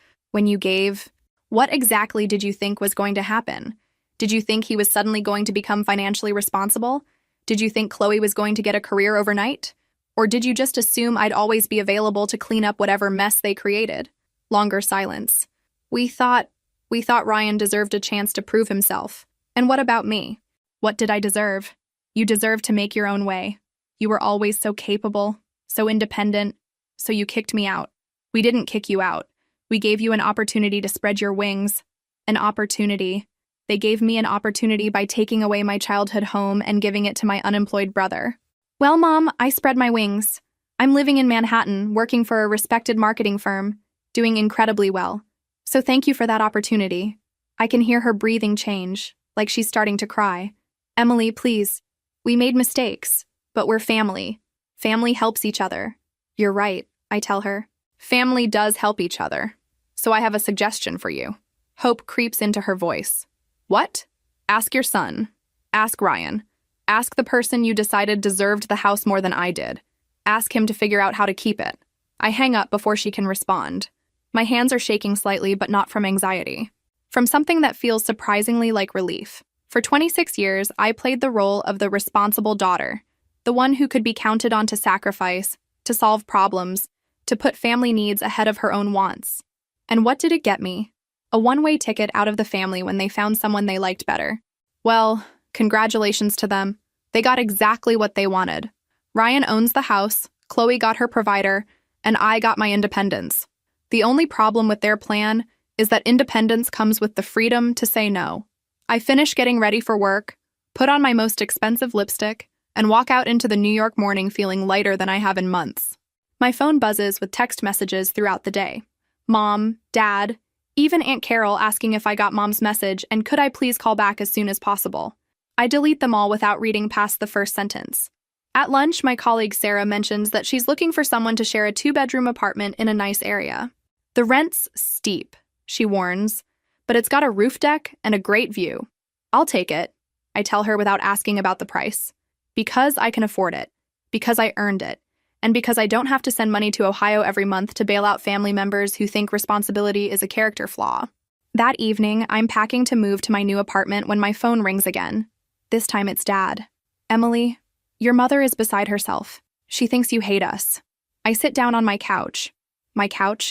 what exactly did you think was going to happen? Did you think he was suddenly going to become financially responsible? Did you think Chloe was going to get a career overnight? Or did you just assume I'd always be available to clean up whatever mess they created? Longer silence. We thought Ryan deserved a chance to prove himself. And what about me? What did I deserve? You deserved to make your own way. You were always so capable, so independent, so you kicked me out. We didn't kick you out. We gave you an opportunity to spread your wings. An opportunity. They gave me an opportunity by taking away my childhood home and giving it to my unemployed brother. Well, Mom, I spread my wings. I'm living in Manhattan, working for a respected marketing firm, doing incredibly well. So thank you for that opportunity. I can hear her breathing change, like she's starting to cry. Emily, please. We made mistakes, but we're family. Family helps each other. You're right, I tell her. Family does help each other. So I have a suggestion for you. Hope creeps into her voice. What? Ask your son. Ask Ryan. Ask the person you decided deserved the house more than I did. Ask him to figure out how to keep it. I hang up before she can respond. My hands are shaking slightly, but not from anxiety. From something that feels surprisingly like relief. For 26 years, I played the role of the responsible daughter, the one who could be counted on to sacrifice, to solve problems, to put family needs ahead of her own wants. And what did it get me? A one-way ticket out of the family when they found someone they liked better. Well, congratulations to them. They got exactly what they wanted. Ryan owns the house, Chloe got her provider, and I got my independence. The only problem with their plan is that independence comes with the freedom to say no. I finish getting ready for work, put on my most expensive lipstick, and walk out into the New York morning feeling lighter than I have in months. My phone buzzes with text messages throughout the day. Mom, Dad, even Aunt Carol asking if I got Mom's message and could I please call back as soon as possible. I delete them all without reading past the first sentence. At lunch, my colleague Sarah mentions that she's looking for someone to share a 2-bedroom apartment in a nice area. The rent's steep, she warns, but it's got a roof deck and a great view. I'll take it, I tell her without asking about the price. Because I can afford it. Because I earned it. and because I don't have to send money to Ohio every month to bail out family members who think responsibility is a character flaw. That evening, I'm packing to move to my new apartment when my phone rings again. This time it's Dad. Emily, your mother is beside herself. She thinks you hate us. I sit down on my couch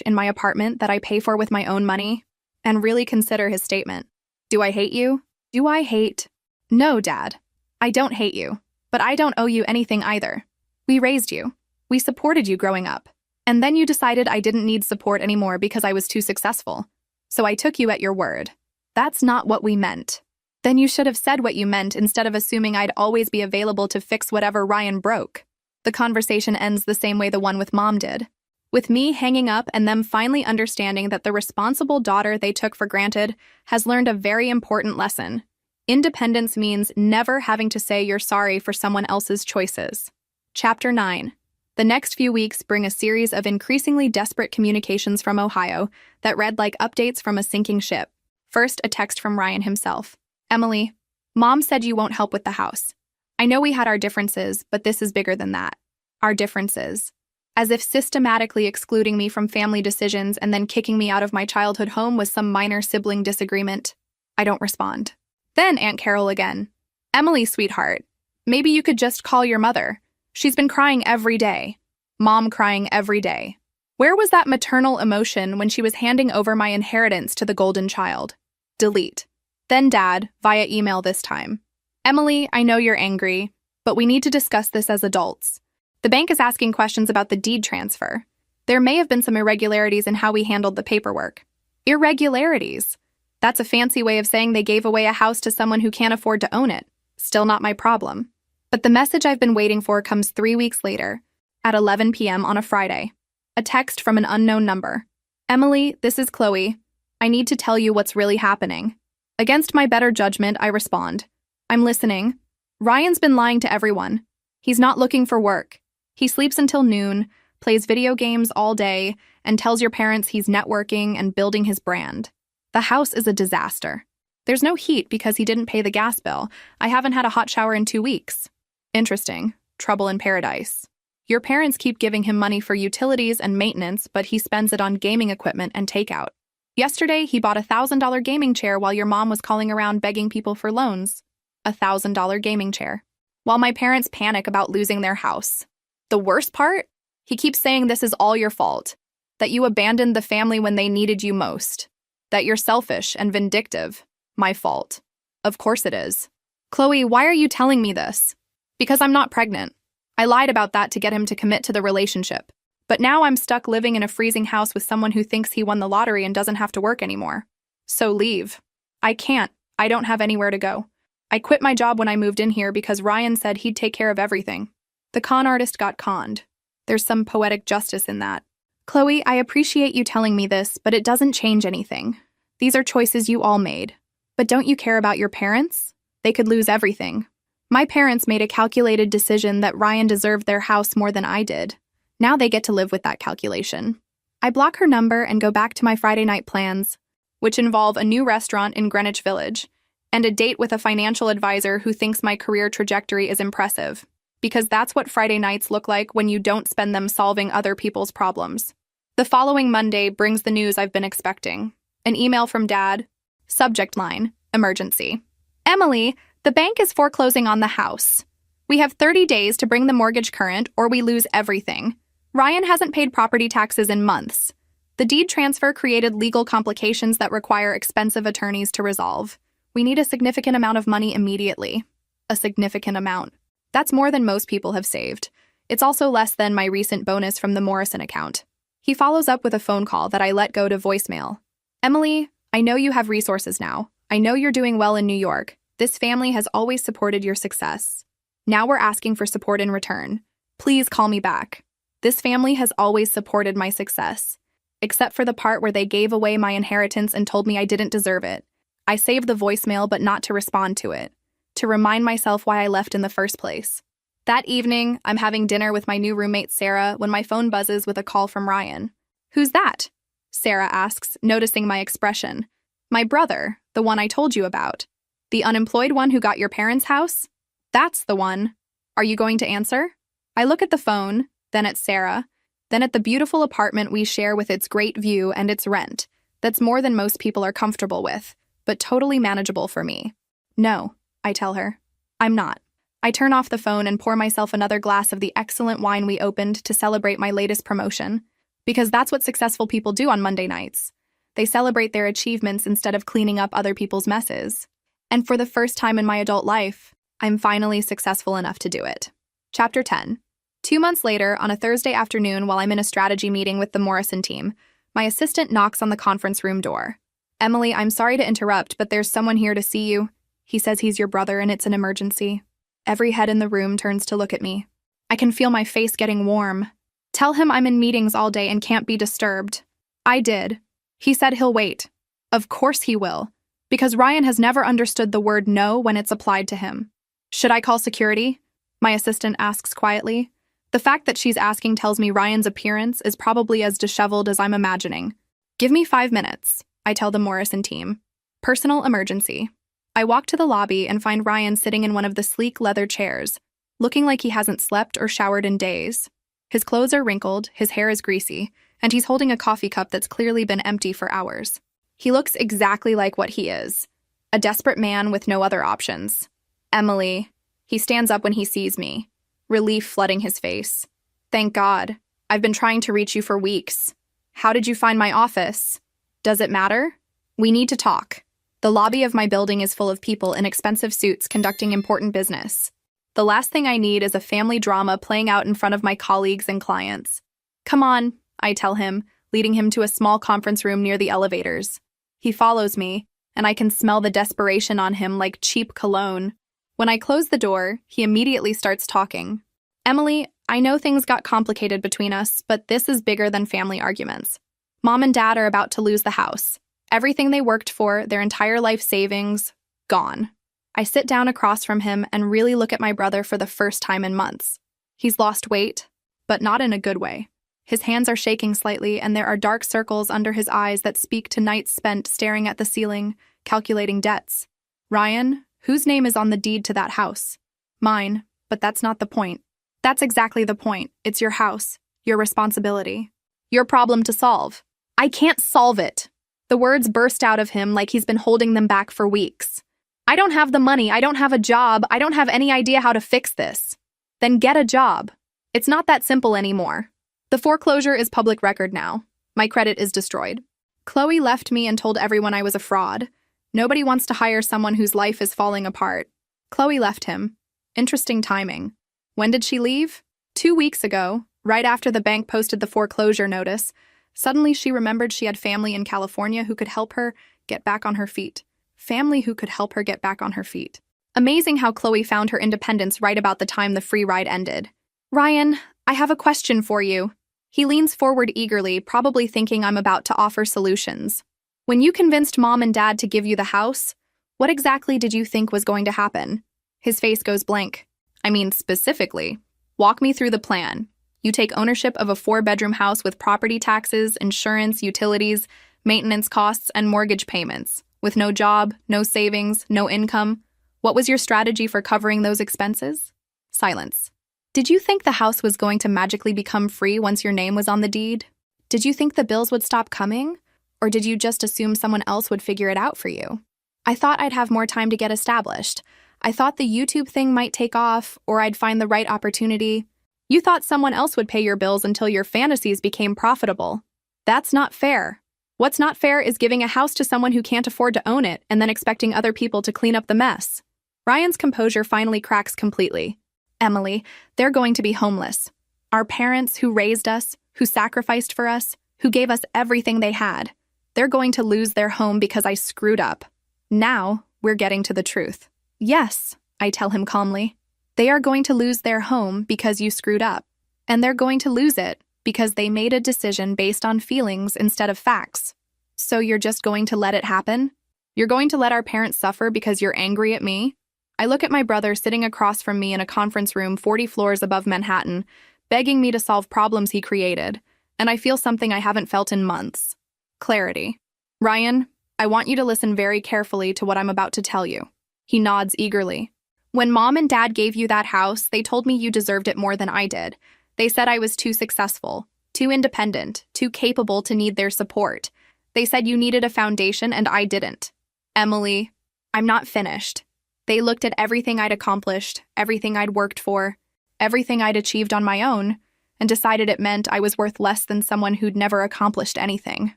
in my apartment that I pay for with my own money, and really consider his statement. Do I hate you? Do I hate? No, Dad. I don't hate you, but I don't owe you anything either. We raised you. We supported you growing up. And then you decided I didn't need support anymore because I was too successful. So I took you at your word. That's not what we meant. Then you should have said what you meant instead of assuming I'd always be available to fix whatever Ryan broke. The conversation ends the same way the one with Mom did, with me hanging up and them finally understanding that the responsible daughter they took for granted has learned a very important lesson. Independence means never having to say you're sorry for someone else's choices. Chapter 9. The next few weeks bring a series of increasingly desperate communications from Ohio that read like updates from a sinking ship. First, a text from Ryan himself. Emily, Mom said you won't help with the house. I know we had our differences, but this is bigger than that. Our differences. As if systematically excluding me from family decisions and then kicking me out of my childhood home was some minor sibling disagreement. I don't respond. Then Aunt Carol again. Emily, sweetheart, maybe you could just call your mother. She's been crying every day. Mom crying every day. Where was that maternal emotion when she was handing over my inheritance to the golden child? Delete. Then Dad, via email this time. Emily, I know you're angry, but we need to discuss this as adults. The bank is asking questions about the deed transfer. There may have been some irregularities in how we handled the paperwork. Irregularities? That's a fancy way of saying they gave away a house to someone who can't afford to own it. Still not my problem. But the message I've been waiting for comes 3 weeks later, at 11 p.m. on a Friday. A text from an unknown number. Emily, this is Chloe. I need to tell you what's really happening. Against my better judgment, I respond. I'm listening. Ryan's been lying to everyone. He's not looking for work. He sleeps until noon, plays video games all day, and tells your parents he's networking and building his brand. The house is a disaster. There's no heat because he didn't pay the gas bill. I haven't had a hot shower in 2 weeks. Interesting. Trouble in paradise. Your parents keep giving him money for utilities and maintenance, but he spends it on gaming equipment and takeout. Yesterday, he bought a $1,000 gaming chair while your mom was calling around begging people for loans. A $1,000 gaming chair. While my parents panic about losing their house. The worst part? He keeps saying this is all your fault. That you abandoned the family when they needed you most. That you're selfish and vindictive. My fault. Of course it is. Chloe, why are you telling me this? Because I'm not pregnant. I lied about that to get him to commit to the relationship. But now I'm stuck living in a freezing house with someone who thinks he won the lottery and doesn't have to work anymore. So leave. I can't. I don't have anywhere to go. I quit my job when I moved in here because Ryan said he'd take care of everything. The con artist got conned. There's some poetic justice in that. Chloe, I appreciate you telling me this, but it doesn't change anything. These are choices you all made. But don't you care about your parents? They could lose everything. My parents made a calculated decision that Ryan deserved their house more than I did. Now they get to live with that calculation. I block her number and go back to my Friday night plans, which involve a new restaurant in Greenwich Village and a date with a financial advisor who thinks my career trajectory is impressive, because that's what Friday nights look like when you don't spend them solving other people's problems. The following Monday brings the news I've been expecting. An email from Dad. Subject line, emergency. Emily, the bank is foreclosing on the house. We have 30 days to bring the mortgage current or we lose everything. Ryan hasn't paid property taxes in months. The deed transfer created legal complications that require expensive attorneys to resolve. We need a significant amount of money immediately. A significant amount. That's more than most people have saved. It's also less than my recent bonus from the Morrison account. He follows up with a phone call that I let go to voicemail. Emily, I know you have resources now. I know you're doing well in New York. This family has always supported your success. Now we're asking for support in return. Please call me back. This family has always supported my success, except for the part where they gave away my inheritance and told me I didn't deserve it. I saved the voicemail but not to respond to it, to remind myself why I left in the first place. That evening, I'm having dinner with my new roommate Sarah when my phone buzzes with a call from Ryan. Who's that? Sarah asks, noticing my expression. My brother, the one I told you about. The unemployed one who got your parents' house? That's the one. Are you going to answer? I look at the phone, then at Sarah, then at the beautiful apartment we share with its great view and its rent. That's more than most people are comfortable with, but totally manageable for me. No, I tell her. I'm not. I turn off the phone and pour myself another glass of the excellent wine we opened to celebrate my latest promotion, because that's what successful people do on Monday nights. They celebrate their achievements instead of cleaning up other people's messes. And for the first time in my adult life, I'm finally successful enough to do it. Chapter 10. 2 months later, on a Thursday afternoon while I'm in a strategy meeting with the Morrison team, my assistant knocks on the conference room door. "Emily, I'm sorry to interrupt, but there's someone here to see you. He says he's your brother and it's an emergency." Every head in the room turns to look at me. I can feel my face getting warm. "Tell him I'm in meetings all day and can't be disturbed." I did. He said he'll wait. Of course he will, because Ryan has never understood the word no when it's applied to him. "Should I call security?" my assistant asks quietly. The fact that she's asking tells me Ryan's appearance is probably as disheveled as I'm imagining. "Give me 5 minutes, I tell the Morrison team. Personal emergency. I walk to the lobby and find Ryan sitting in one of the sleek leather chairs, looking like he hasn't slept or showered in days. His clothes are wrinkled, his hair is greasy, and he's holding a coffee cup that's clearly been empty for hours. He looks exactly like what he is, a desperate man with no other options. "Emily." He stands up when he sees me, relief flooding his face. "Thank God. I've been trying to reach you for weeks. How did you find my office? Does it matter? We need to talk. The lobby of my building is full of people in expensive suits conducting important business. The last thing I need is a family drama playing out in front of my colleagues and clients." "Come on," I tell him, leading him to a small conference room near the elevators. He follows me, and I can smell the desperation on him like cheap cologne. When I close the door, he immediately starts talking. "Emily, I know things got complicated between us, but this is bigger than family arguments. Mom and Dad are about to lose the house. Everything they worked for, their entire life savings, gone." I sit down across from him and really look at my brother for the first time in months. He's lost weight, but not in a good way. His hands are shaking slightly, and there are dark circles under his eyes that speak to nights spent staring at the ceiling, calculating debts. "Ryan, whose name is on the deed to that house?" "Mine, but that's not the point." "That's exactly the point. It's your house, your responsibility, your problem to solve." "I can't solve it." The words burst out of him like he's been holding them back for weeks. "I don't have the money, I don't have a job, I don't have any idea how to fix this." "Then get a job." It's not that simple anymore. The foreclosure is public record now. My credit is destroyed. Chloe left me and told everyone I was a fraud. Nobody wants to hire someone whose life is falling apart. Chloe left him. Interesting timing. When did she leave? 2 weeks ago, right after the bank posted the foreclosure notice. Suddenly she remembered she had family in California who could help her get back on her feet. Family who could help her get back on her feet. Amazing how Chloe found her independence right about the time the free ride ended. "Ryan, I have a question for you." He leans forward eagerly, probably thinking I'm about to offer solutions. "When you convinced Mom and Dad to give you the house, what exactly did you think was going to happen?" His face goes blank. "I mean, specifically. Walk me through the plan. You take ownership of a 4-bedroom house with property taxes, insurance, utilities, maintenance costs, and mortgage payments, with no job, no savings, no income. What was your strategy for covering those expenses?" Silence. "Did you think the house was going to magically become free once your name was on the deed? Did you think the bills would stop coming? Or did you just assume someone else would figure it out for you?" "I thought I'd have more time to get established. I thought the YouTube thing might take off, or I'd find the right opportunity." "You thought someone else would pay your bills until your fantasies became profitable. That's not fair. What's not fair is giving a house to someone who can't afford to own it and then expecting other people to clean up the mess." Ryan's composure finally cracks completely. "Emily, they're going to be homeless. Our parents who raised us, who sacrificed for us, who gave us everything they had. They're going to lose their home because I screwed up. Now, we're getting to the truth." "Yes," I tell him calmly. "They are going to lose their home because you screwed up. And they're going to lose it because they made a decision based on feelings instead of facts. So you're just going to let it happen? You're going to let our parents suffer because you're angry at me?" I look at my brother sitting across from me in a conference room 40 floors above Manhattan, begging me to solve problems he created, and I feel something I haven't felt in months. Clarity. "Ryan, I want you to listen very carefully to what I'm about to tell you." He nods eagerly. "When Mom and Dad gave you that house, they told me you deserved it more than I did. They said I was too successful, too independent, too capable to need their support. They said you needed a foundation and I didn't. Emily, I'm not finished. They looked at everything I'd accomplished, everything I'd worked for, everything I'd achieved on my own, and decided it meant I was worth less than someone who'd never accomplished anything.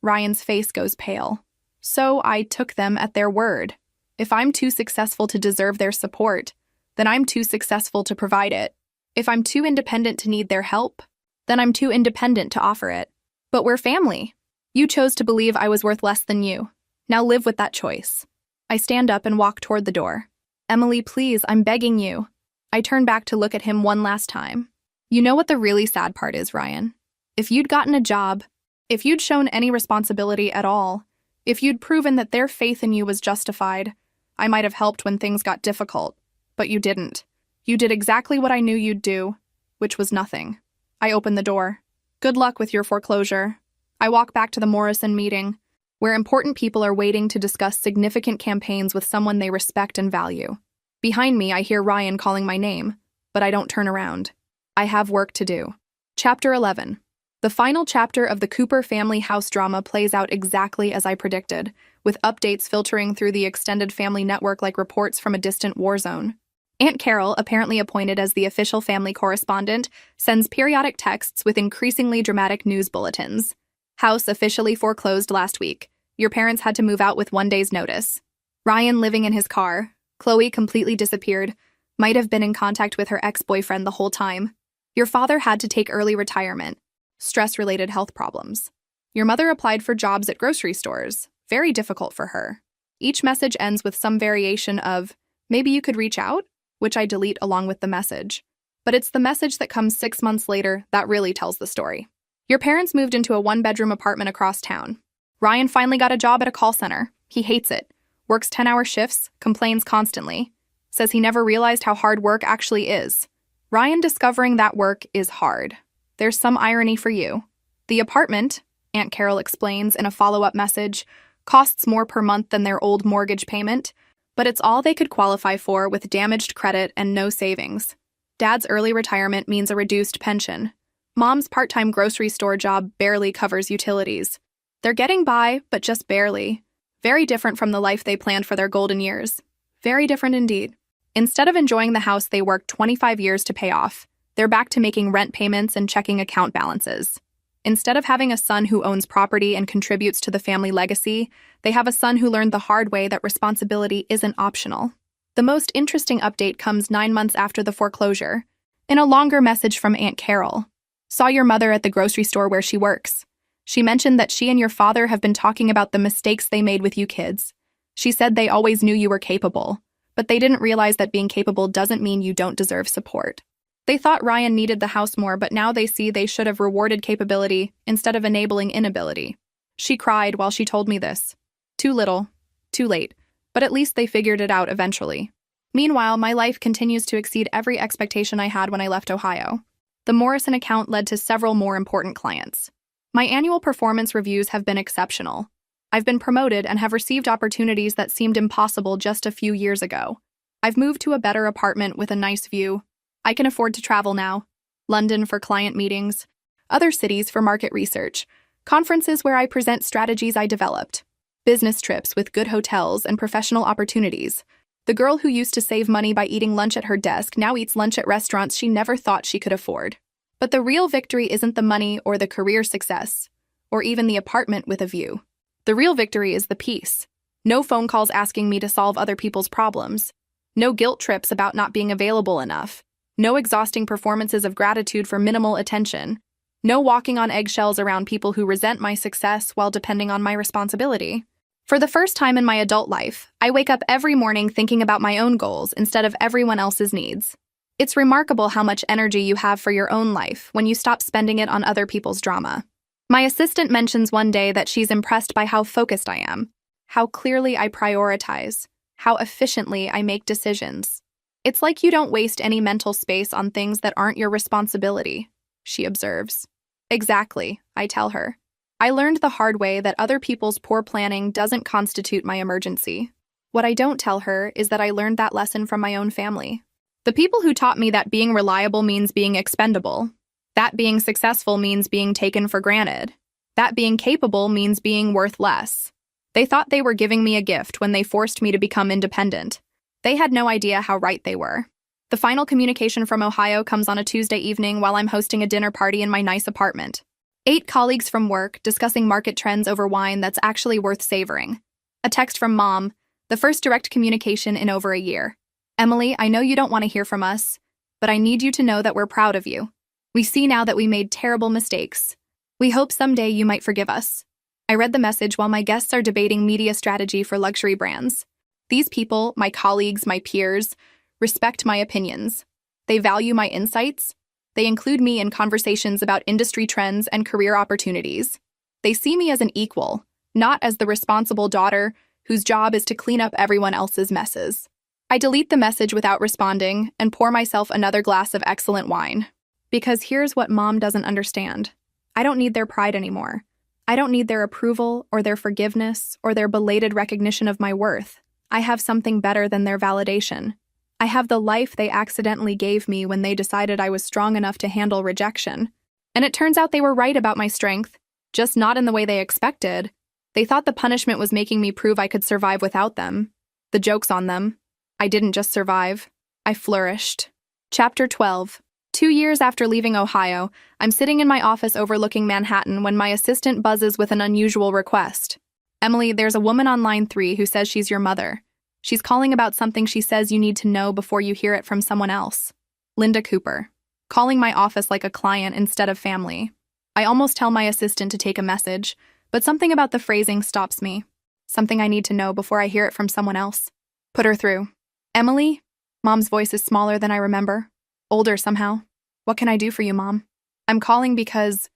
Ryan's face goes pale. So I took them at their word. If I'm too successful to deserve their support, then I'm too successful to provide it. If I'm too independent to need their help, then I'm too independent to offer it. But we're family. You chose to believe I was worth less than you. Now live with that choice. I stand up and walk toward the door. Emily, please, I'm begging you. I turn back to look at him one last time. You know what the really sad part is, Ryan? If you'd gotten a job, if you'd shown any responsibility at all, if you'd proven that their faith in you was justified, I might have helped when things got difficult. But you didn't. You did exactly what I knew you'd do, which was nothing. I open the door. Good luck with your foreclosure. I walk back to the Morrison meeting, where important people are waiting to discuss significant campaigns with someone they respect and value. Behind me, I hear Ryan calling my name, but I don't turn around. I have work to do. Chapter 11. The final chapter of the Cooper family house drama plays out exactly as I predicted, with updates filtering through the extended family network like reports from a distant war zone. Aunt Carol, apparently appointed as the official family correspondent, sends periodic texts with increasingly dramatic news bulletins. House officially foreclosed last week. Your parents had to move out with 1 day's notice. Ryan living in his car. Chloe completely disappeared. Might have been in contact with her ex-boyfriend the whole time. Your father had to take early retirement. Stress-related health problems. Your mother applied for jobs at grocery stores. Very difficult for her. Each message ends with some variation of, maybe you could reach out, which I delete along with the message. But it's the message that comes 6 months later that really tells the story. Your parents moved into a 1-bedroom apartment across town. Ryan finally got a job at a call center. He hates it. Works 10-hour shifts, complains constantly. Says he never realized how hard work actually is. Ryan discovering that work is hard. There's some irony for you. The apartment, Aunt Carol explains in a follow-up message, costs more per month than their old mortgage payment, but it's all they could qualify for with damaged credit and no savings. Dad's early retirement means a reduced pension. Mom's part-time grocery store job barely covers utilities. They're getting by, but just barely. Very different from the life they planned for their golden years. Very different indeed. Instead of enjoying the house they worked 25 years to pay off, they're back to making rent payments and checking account balances. Instead of having a son who owns property and contributes to the family legacy, they have a son who learned the hard way that responsibility isn't optional. The most interesting update comes 9 months after the foreclosure. In a longer message from Aunt Carol. Saw your mother at the grocery store where she works. She mentioned that she and your father have been talking about the mistakes they made with you kids. She said they always knew you were capable, but they didn't realize that being capable doesn't mean you don't deserve support. They thought Ryan needed the house more, but now they see they should have rewarded capability instead of enabling inability. She cried while she told me this. Too little, too late, but at least they figured it out eventually. Meanwhile, my life continues to exceed every expectation I had when I left Ohio. The Morrison account led to several more important clients. My annual performance reviews have been exceptional. I've been promoted and have received opportunities that seemed impossible just a few years ago. I've moved to a better apartment with a nice view. I can afford to travel now. London for client meetings, other cities for market research, conferences where I present strategies I developed, business trips with good hotels and professional opportunities. The girl who used to save money by eating lunch at her desk now eats lunch at restaurants she never thought she could afford. But the real victory isn't the money or the career success, or even the apartment with a view. The real victory is the peace. No phone calls asking me to solve other people's problems. No guilt trips about not being available enough. No exhausting performances of gratitude for minimal attention. No walking on eggshells around people who resent my success while depending on my responsibility. For the first time in my adult life, I wake up every morning thinking about my own goals instead of everyone else's needs. It's remarkable how much energy you have for your own life when you stop spending it on other people's drama. My assistant mentions one day that she's impressed by how focused I am, how clearly I prioritize, how efficiently I make decisions. It's like you don't waste any mental space on things that aren't your responsibility, she observes. Exactly, I tell her. I learned the hard way that other people's poor planning doesn't constitute my emergency. What I don't tell her is that I learned that lesson from my own family. The people who taught me that being reliable means being expendable. That being successful means being taken for granted. That being capable means being worth less. They thought they were giving me a gift when they forced me to become independent. They had no idea how right they were. The final communication from Ohio comes on a Tuesday evening while I'm hosting a dinner party in my nice apartment. 8 colleagues from work discussing market trends over wine that's actually worth savoring. A text from Mom, the first direct communication in over a year. Emily, I know you don't want to hear from us, but I need you to know that we're proud of you. We see now that we made terrible mistakes. We hope someday you might forgive us. I read the message while my guests are debating media strategy for luxury brands. These people, my colleagues, my peers, respect my opinions. They value my insights. They include me in conversations about industry trends and career opportunities. They see me as an equal, not as the responsible daughter whose job is to clean up everyone else's messes. I delete the message without responding and pour myself another glass of excellent wine. Because here's what Mom doesn't understand. I don't need their pride anymore. I don't need their approval or their forgiveness or their belated recognition of my worth. I have something better than their validation. I have the life they accidentally gave me when they decided I was strong enough to handle rejection. And it turns out they were right about my strength, just not in the way they expected. They thought the punishment was making me prove I could survive without them. The joke's on them. I didn't just survive. I flourished. Chapter 12. 2 years after leaving Ohio, I'm sitting in my office overlooking Manhattan when my assistant buzzes with an unusual request. Emily, there's a woman on line 3 who says she's your mother. She's calling about something she says you need to know before you hear it from someone else. Linda Cooper. Calling my office like a client instead of family. I almost tell my assistant to take a message, but something about the phrasing stops me. Something I need to know before I hear it from someone else. Put her through. Emily? Mom's voice is smaller than I remember. Older somehow. What can I do for you, Mom? I'm calling because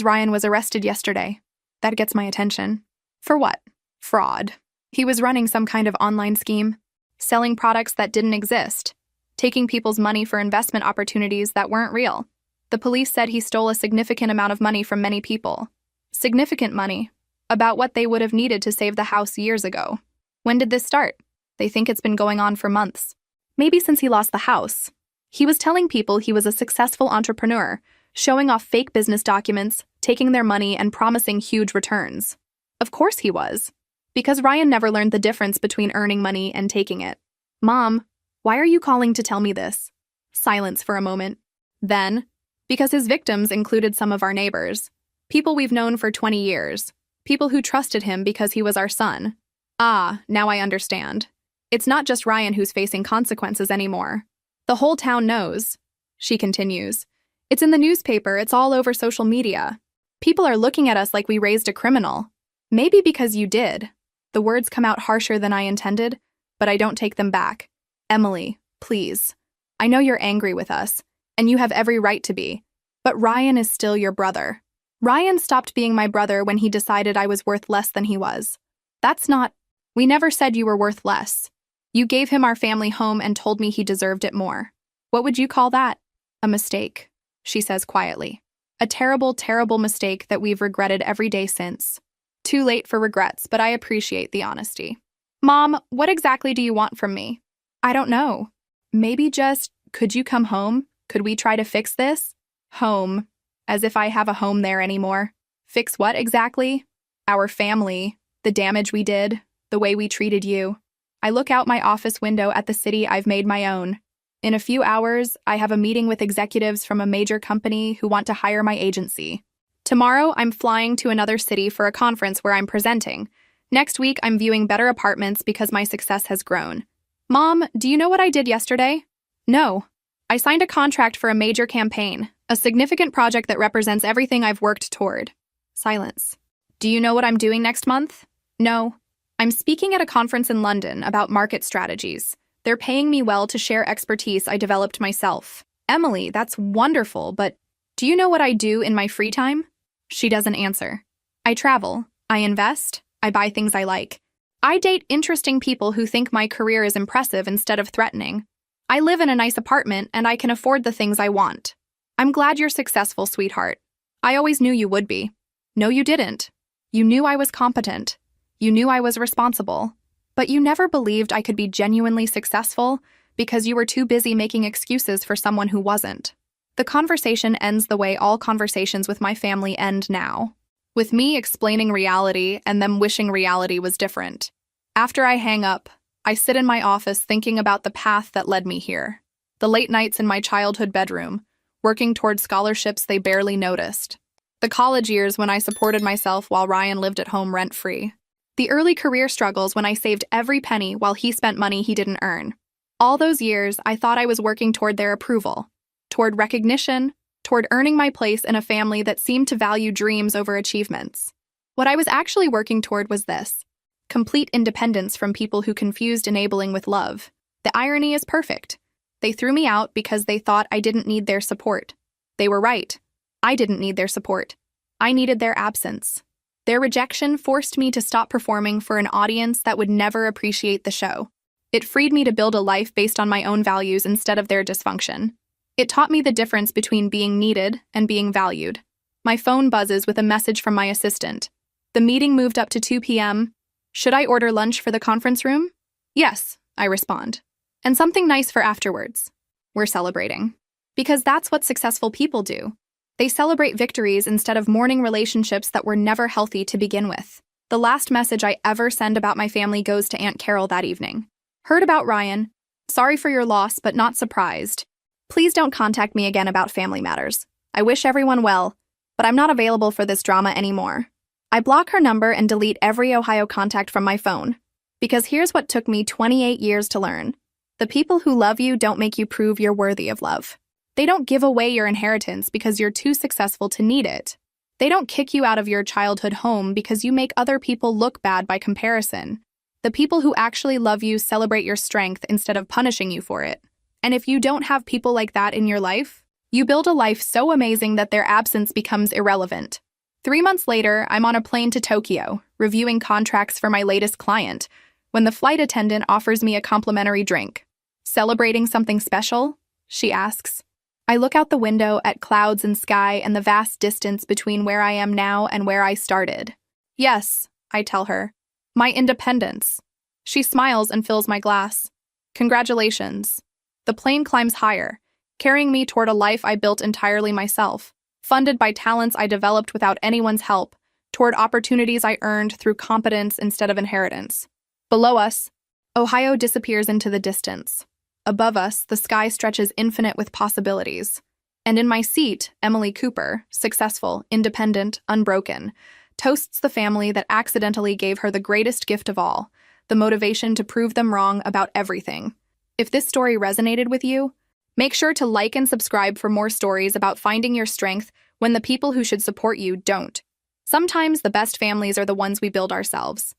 Ryan was arrested yesterday. That gets my attention. For what? Fraud. He was running some kind of online scheme, selling products that didn't exist, taking people's money for investment opportunities that weren't real. The police said he stole a significant amount of money from many people. Significant money. About what they would have needed to save the house years ago. When did this start? They think it's been going on for months. Maybe since he lost the house. He was telling people he was a successful entrepreneur, showing off fake business documents, taking their money, and promising huge returns. Of course he was. Because Ryan never learned the difference between earning money and taking it. Mom, why are you calling to tell me this? Silence for a moment. Then, because his victims included some of our neighbors. People we've known for 20 years. People who trusted him because he was our son. Ah, now I understand. It's not just Ryan who's facing consequences anymore. The whole town knows. She continues. It's in the newspaper, it's all over social media. People are looking at us like we raised a criminal. Maybe because you did. The words come out harsher than I intended, but I don't take them back. Emily, please. I know you're angry with us, and you have every right to be, but Ryan is still your brother. Ryan stopped being my brother when he decided I was worth less than he was. That's not... We never said you were worth less. You gave him our family home and told me he deserved it more. What would you call that? A mistake, she says quietly. A terrible, terrible mistake that we've regretted every day since. Too late for regrets, but I appreciate the honesty. Mom, what exactly do you want from me? I don't know. Maybe just, could you come home? Could we try to fix this? Home. As if I have a home there anymore. Fix what exactly? Our family. The damage we did. The way we treated you. I look out my office window at the city I've made my own. In a few hours, I have a meeting with executives from a major company who want to hire my agency. Tomorrow, I'm flying to another city for a conference where I'm presenting. Next week, I'm viewing better apartments because my success has grown. Mom, do you know what I did yesterday? No. I signed a contract for a major campaign, a significant project that represents everything I've worked toward. Silence. Do you know what I'm doing next month? No. I'm speaking at a conference in London about market strategies. They're paying me well to share expertise I developed myself. Emily, that's wonderful, but do you know what I do in my free time? She doesn't answer. I travel. I invest. I buy things I like. I date interesting people who think my career is impressive instead of threatening. I live in a nice apartment and I can afford the things I want. I'm glad you're successful, sweetheart. I always knew you would be. No, you didn't. You knew I was competent. You knew I was responsible. But you never believed I could be genuinely successful because you were too busy making excuses for someone who wasn't. The conversation ends the way all conversations with my family end now, with me explaining reality and them wishing reality was different. After I hang up, I sit in my office thinking about the path that led me here. The late nights in my childhood bedroom, working toward scholarships they barely noticed. The college years when I supported myself while Ryan lived at home rent-free. The early career struggles when I saved every penny while he spent money he didn't earn. All those years, I thought I was working toward their approval, toward recognition, toward earning my place in a family that seemed to value dreams over achievements. What I was actually working toward was this: complete independence from people who confused enabling with love. The irony is perfect. They threw me out because they thought I didn't need their support. They were right. I didn't need their support. I needed their absence. Their rejection forced me to stop performing for an audience that would never appreciate the show. It freed me to build a life based on my own values instead of their dysfunction. It taught me the difference between being needed and being valued. My phone buzzes with a message from my assistant. The meeting moved up to 2 p.m. Should I order lunch for the conference room? Yes, I respond. And something nice for afterwards. We're celebrating. Because that's what successful people do. They celebrate victories instead of mourning relationships that were never healthy to begin with. The last message I ever send about my family goes to Aunt Carol that evening. Heard about Ryan. Sorry for your loss, but not surprised. Please don't contact me again about family matters. I wish everyone well, but I'm not available for this drama anymore. I block her number and delete every Ohio contact from my phone. Because here's what took me 28 years to learn. The people who love you don't make you prove you're worthy of love. They don't give away your inheritance because you're too successful to need it. They don't kick you out of your childhood home because you make other people look bad by comparison. The people who actually love you celebrate your strength instead of punishing you for it. And if you don't have people like that in your life, you build a life so amazing that their absence becomes irrelevant. 3 months later, I'm on a plane to Tokyo, reviewing contracts for my latest client, when the flight attendant offers me a complimentary drink. Celebrating something special? She asks. I look out the window at clouds and sky and the vast distance between where I am now and where I started. Yes, I tell her. My independence. She smiles and fills my glass. Congratulations. The plane climbs higher, carrying me toward a life I built entirely myself, funded by talents I developed without anyone's help, toward opportunities I earned through competence instead of inheritance. Below us, Ohio disappears into the distance. Above us, the sky stretches infinite with possibilities. And in my seat, Emily Cooper, successful, independent, unbroken, toasts the family that accidentally gave her the greatest gift of all, the motivation to prove them wrong about everything. If this story resonated with you, make sure to like and subscribe for more stories about finding your strength when the people who should support you don't. Sometimes the best families are the ones we build ourselves.